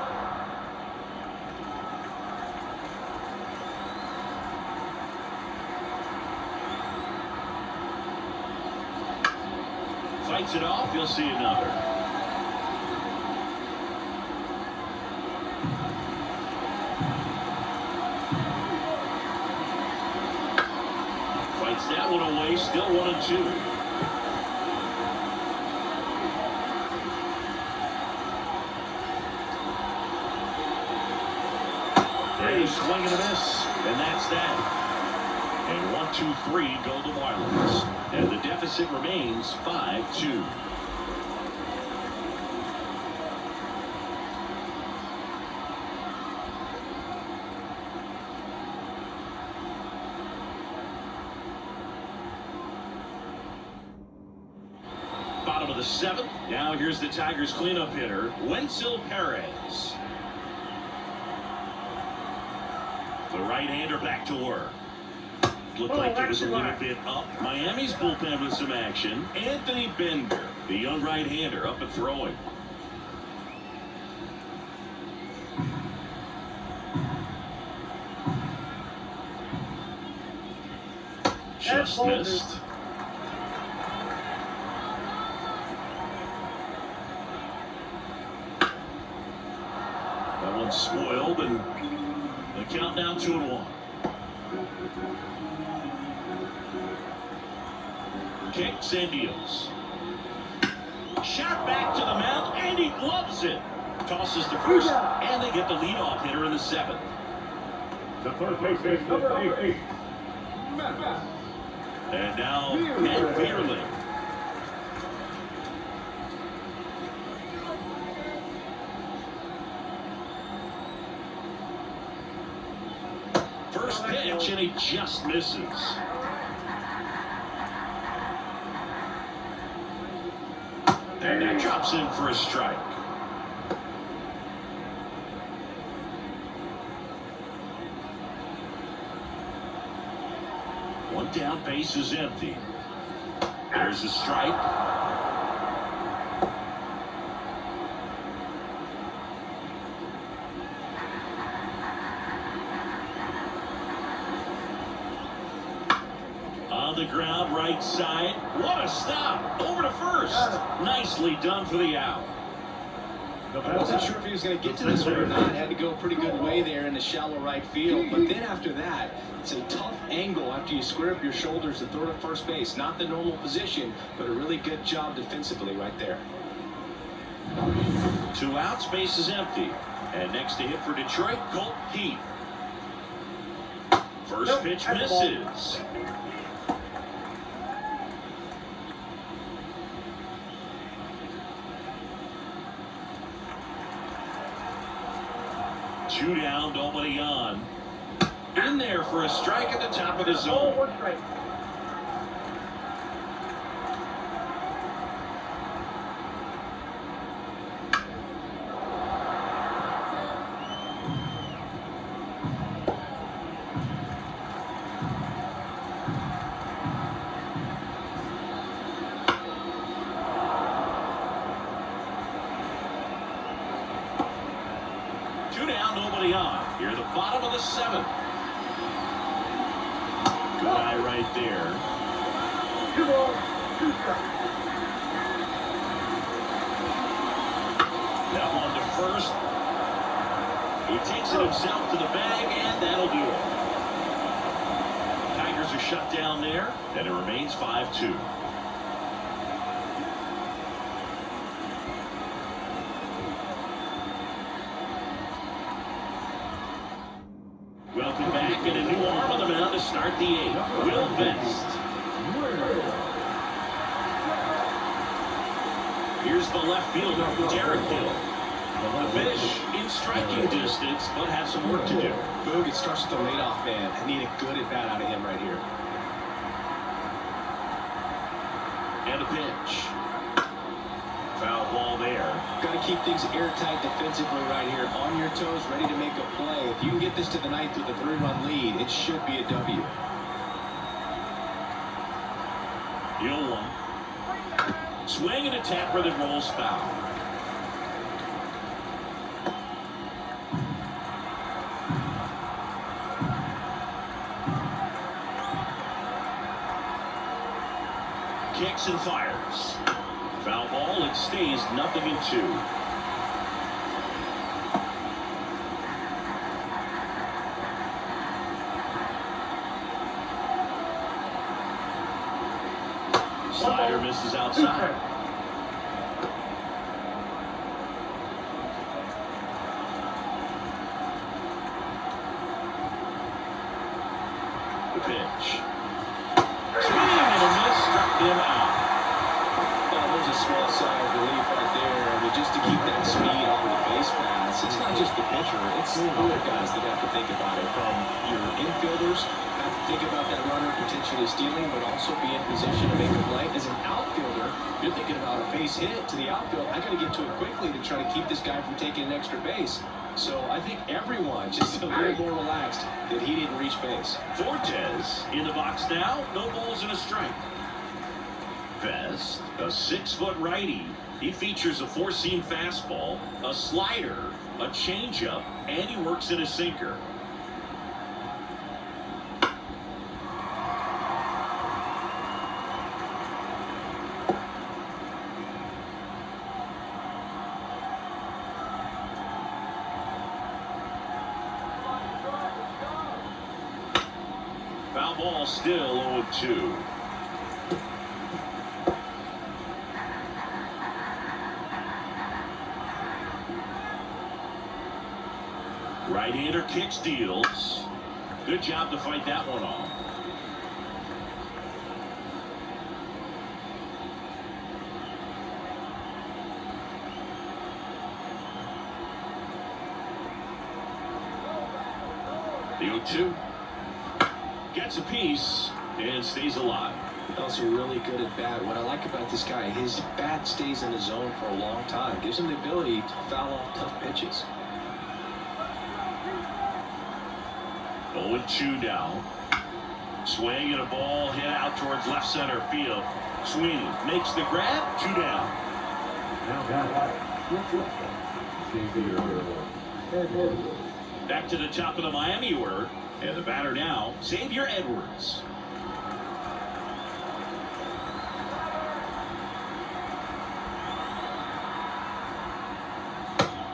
Fights it off, you'll see another. Fights that one away, still 1-2. A swing and a miss, and that's that. And 1-2-3 go the Marlins, and the deficit remains 5-2. Bottom of the 7th. Now here's the Tigers cleanup hitter, Wenzel Perez. The right-hander back to work. Looked like it was a little bit up. Miami's bullpen with some action. Anthony Bender, the young right-hander, up and throwing. Just missed. That one's spoiled, and the countdown 2-1. Kicks and deals. Shot back to the mound, and he gloves it. Tosses to first, and they get the leadoff hitter in the 7th. The third base is number 8. And now, Matt Beerling. First pitch, and he just misses. And that drops in for a strike. One down, base is empty. There's a strike. On the ground, right side. What a stop! Over to first. Nicely done for the out. I wasn't sure if he was going to get to this one or not. Had to go a pretty good way there in the shallow right field. But then after that, it's a tough angle after you square up your shoulders to throw to first base. Not the normal position, but a really good job defensively right there. 2 outs, base is empty. And next to hit for Detroit, Colt Heath. First pitch misses. Two down, nobody on. In there for a strike at the top of the zone. Nobody on. Here, the bottom of the 7th. Good eye right there. 2 balls, 2 strikes. That one to first. He takes it himself to the bag, and that'll do it. Tigers are shut down there, and it remains 5-2. Welcome back, and a new arm on the mound to start the 8th. Will Vest. Here's the left fielder, Derek Hill. The fish in striking distance, but has some work to do. Boog, it starts with the leadoff man. I need a good at bat out of him right here. And a pitch. Foul ball there. Got to keep things airtight defensively right here. On your toes, ready to make a play. If you can get this to the 9th with a 3-run lead, it should be a W. 0-1. Swing and a tapper that rolls foul. Kicks and fires. Foul ball, it stays 0-2. Slider misses outside. The pitch. Swing and a miss, struck him out. There's a small sigh of relief right there. I mean, just to keep that speed on the base paths. It's not just the pitcher, it's the other guys that have to think about it. From your infielders, have to think about that runner potentially stealing, but also be in position to make a play. As an outfielder, you're thinking about a base hit to the outfield. I got to get to it quickly to try to keep this guy from taking an extra base. So I think everyone just a little more relaxed that he didn't reach base. Fortes in the box now, no balls and a strike. Vest, a 6-foot righty. He features a 4-seam fastball, a slider, a changeup, and he works in a sinker. Foul ball, still 0-2. Right-hander kicks, deals. Good job to fight that one off. The 0-2. Gets a piece and stays alive. Also really good at bat. What I like about this guy, his bat stays in the zone for a long time. Gives him the ability to foul off tough pitches. 0-2 now. Swing and a ball hit out towards left center field. Sweeney makes the grab. 2 down. Back to the top of the Miami order. And the batter now, Xavier Edwards.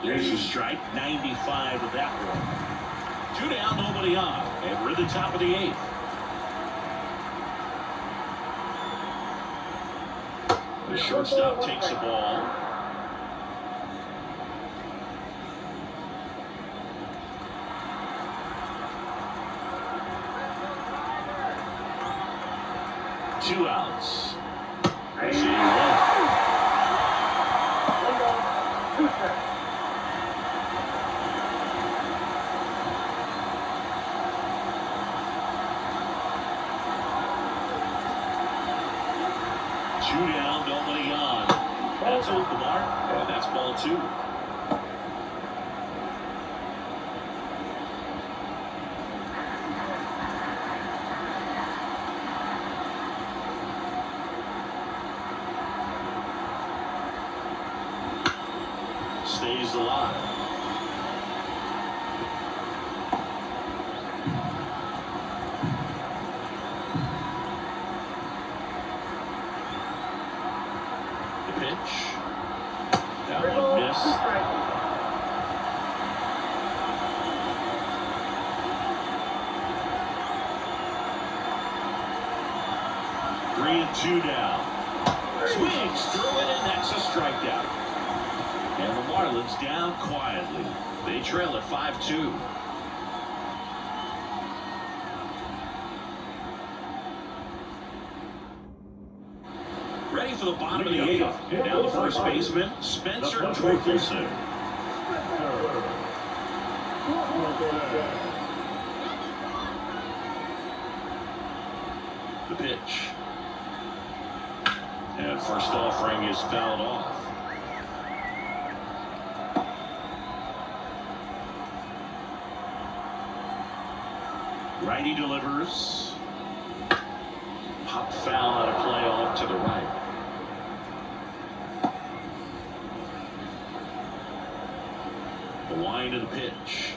There's a strike, 95 of that one. 2 down, nobody on, and we're at the top of the 8th. The shortstop takes the ball. Two outs. One ball, 2 strikes. Two down, nobody on. That's off the mark, and that's ball 2. Stays alive. The pitch. That one missed. 3-2 down. Swings through it, and that's a strikeout. And the Marlins down quietly. They trail at 5-2. Ready for the bottom of the 8th. And now the first baseman, Spencer Torkelson. The pitch. And first offering is fouled off. Righty delivers. Pop foul out of play off to the right. The line of the pitch.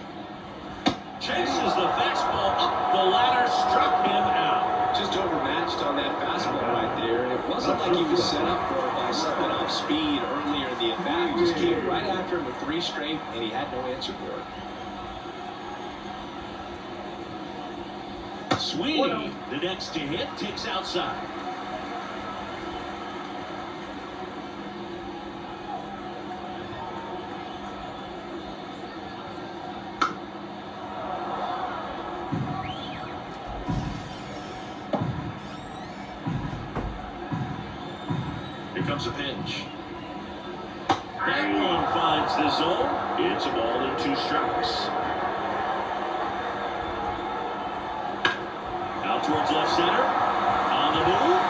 Chases the fastball up the ladder, struck him out. Just overmatched on that fastball right there, and it wasn't like he was set up for it by something off speed earlier in the at-bat. He just came right after him with 3 straight, and he had no answer for it. Sweeney, the next to hit, takes outside. Here comes a pitch. That one finds the zone. It's a ball and 2 strikes. Out towards left center. On the move.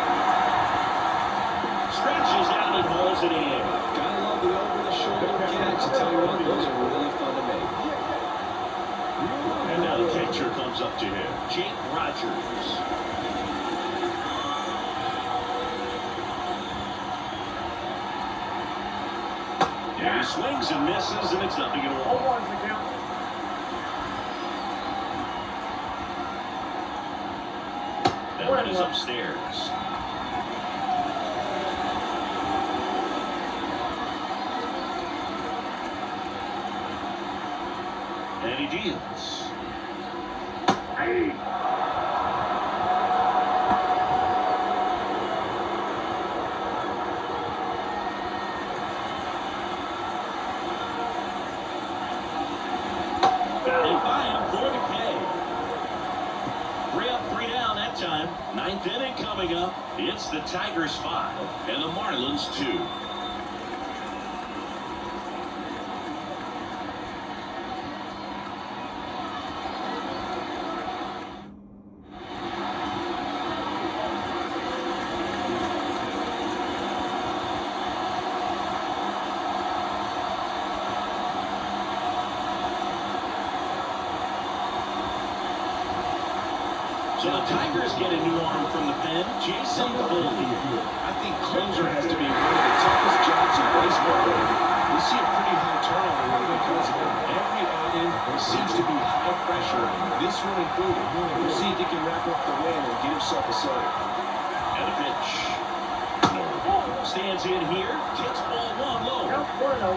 Stretches out and hauls it in. Gotta love the over-the-shoulder catch. I tell you what, those are really fun to make. And now the catcher comes up to him, Jake Rogers. And he swings and misses, and it's nothing at all. 0-1's the count. That one is upstairs. And he deals. Hey. Batted by him for the K. 3 up, 3 down that time. 9th inning coming up. It's the Tigers 5 and the Marlins 2. So the Tigers get a new arm from the pen, Jason Foley. I think closer has to be one of the toughest jobs in baseball. We see a pretty high turnover because of it. Every outing seems to be high pressure, this one included. We'll see if he can wrap up the win and get himself a save. And a pitch. No. Stands in here, takes ball 1 low. Count 1-0.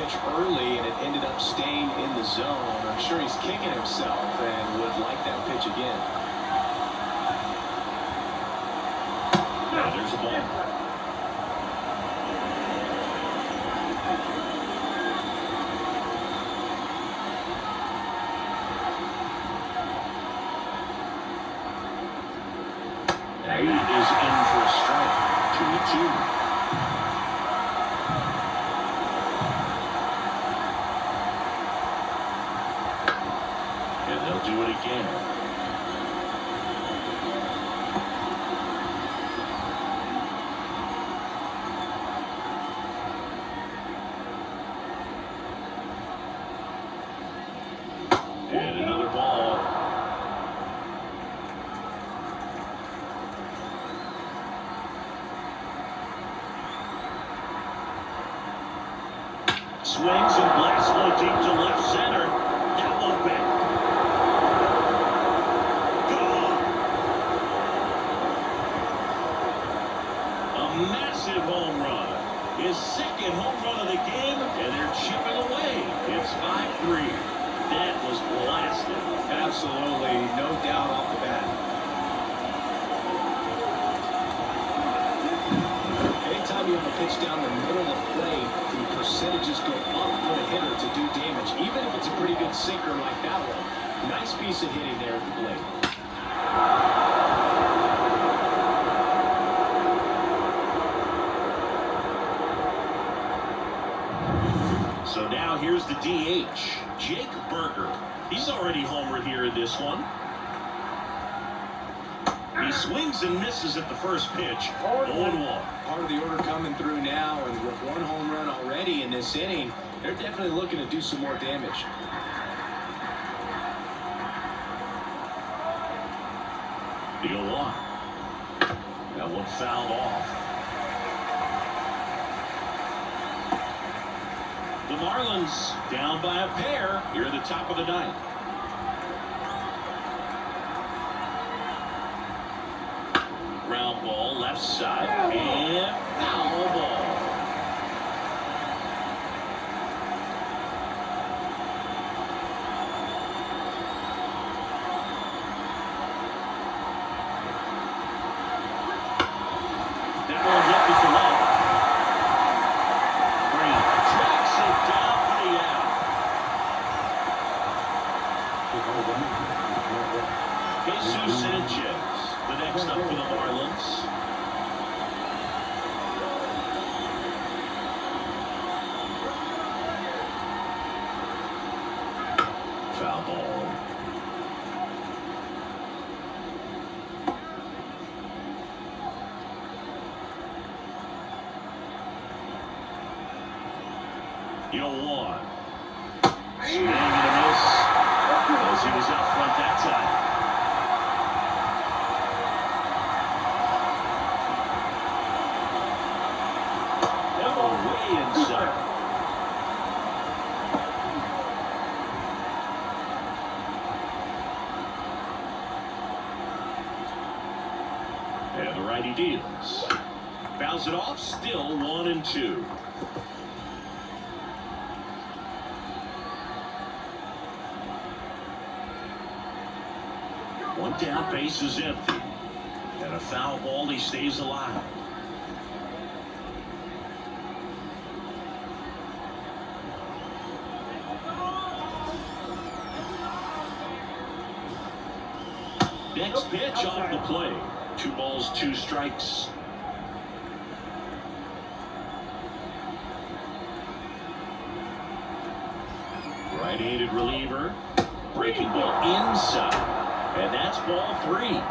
pitch early, and it ended up staying in the zone. I'm sure he's kicking himself and would like that pitch again. Yeah, there's a ball. He is in for a strike. 2-2. And they'll do it again. And another ball. Swings and blasts low deep to left center. That one back. Gone. A massive home run. His second home run of the game, and they're chipping away. It's 5-3. That was blasted. Absolutely, no doubt off the bat. Anytime you have a pitch down the middle of the plate, the percentages go up for the hitter to do damage, even if it's a pretty good sinker like that one. Nice piece of hitting there at the plate. So now here's the DH, Jake Berger. He's already homered here in this one. He swings and misses at the first pitch. 0-1. Part of the order coming through now, and with one home run already in this inning, they're definitely looking to do some more damage. The 0-1. That one fouled off. The Marlins down by a pair here at the top of the ninth. Ground ball left side and foul ball. That one hit to left. Green tracks it down for the out. Jesus Sanchez, the next up for the Marlins. Foul ball. Yo, 1. Swing and a miss. As he was out front that time. That one way inside. And the righty deals. Fouls it off, still 1-2. One down, base is empty. And a foul ball, he stays alive. Next pitch off the play. 2 balls, 2 strikes. Right-handed reliever. Breaking ball inside. And that's ball 3.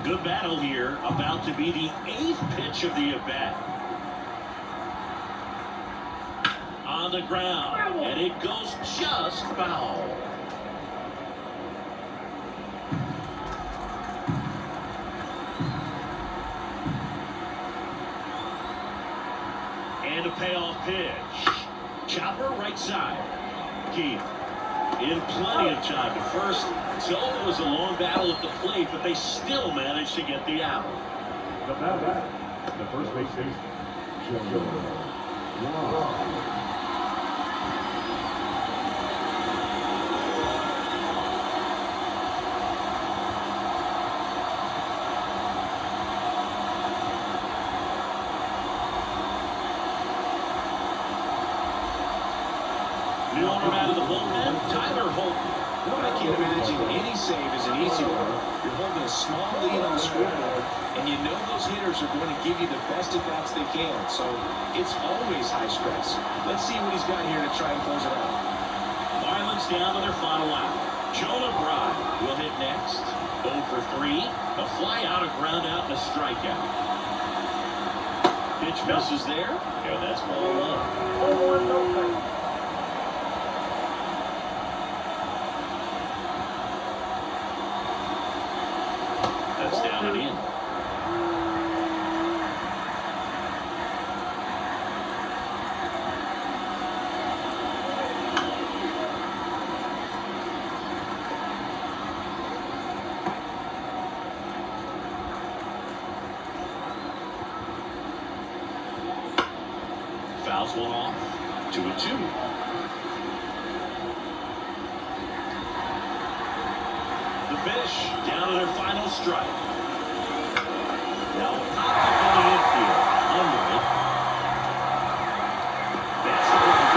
Good battle here. About to be the 8th pitch of the at-bat. On the ground. And it goes just foul. And a payoff pitch. Chopper right side. Keith in plenty of time to first. So it was a long battle at the plate, but they still managed to get the out. The the first base baseman, New owner out of the bullpen, Tyler Holt. I can't imagine any save is an easy one. You're holding a small lead on the scoreboard, and you know those hitters are going to give you the best at-bats they can. So it's always high stress. Let's see what he's got here to try and close it out. Marlins down to their final out. Jonah Bride will hit next. 0 for 3. A fly out, a ground out, and a strikeout. Pitch misses there, and that's ball 1. 0-1, no strikes. That's down and in. Fouls one off. 2-2. The fish down to their final strike. Now pop up in the infield. Under it. That's the ball.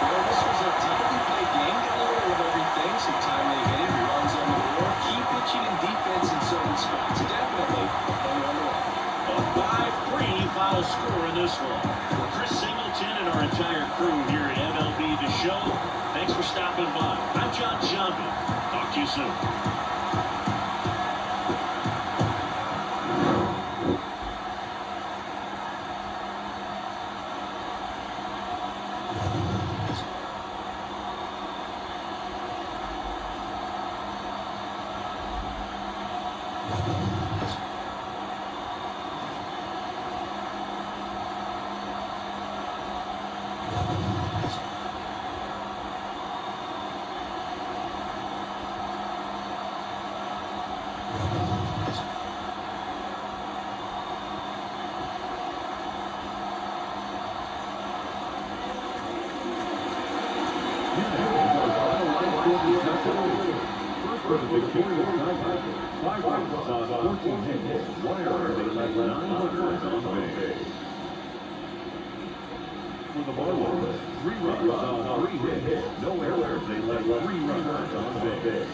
Well, this was a tightly played game. Got a little of everything. Some timely hitting, runs on the board, key pitching and defense in certain spots. Definitely a fun one to watch. A 5-3 final score in this one. For Chris Singleton and our entire crew here at MLB The Show, thanks for stopping by. I'm John Shelby. Talk to you soon. First for the victorious Tigers, 5 runs on 14 hits, 1 error, they led 9 runners on base. For the Marlins, 3 runs on 3 hits, no errors, they led 3 runners on base.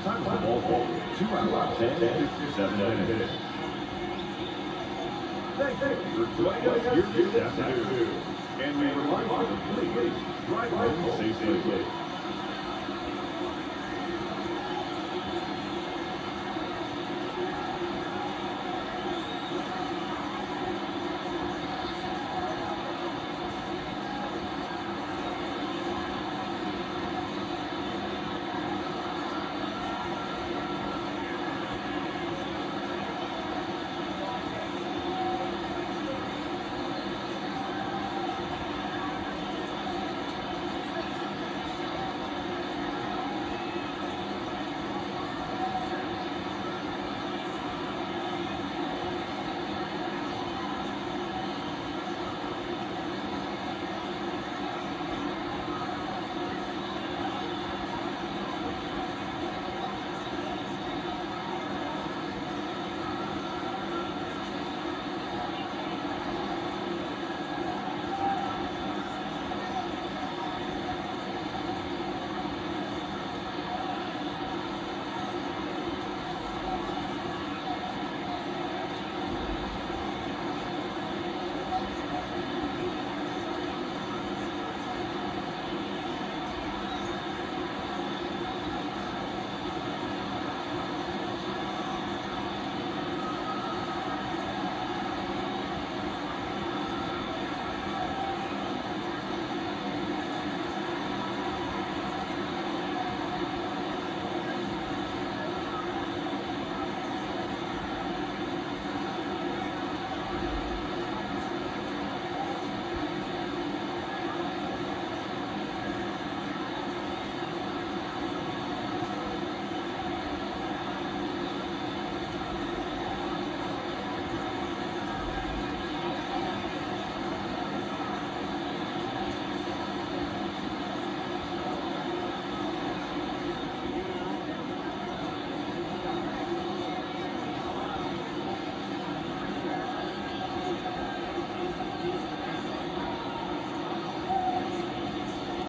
Time for the ball, 2 hours and 57 minutes. Thank you for joining us here this afternoon. And we remind you to please drive home safely.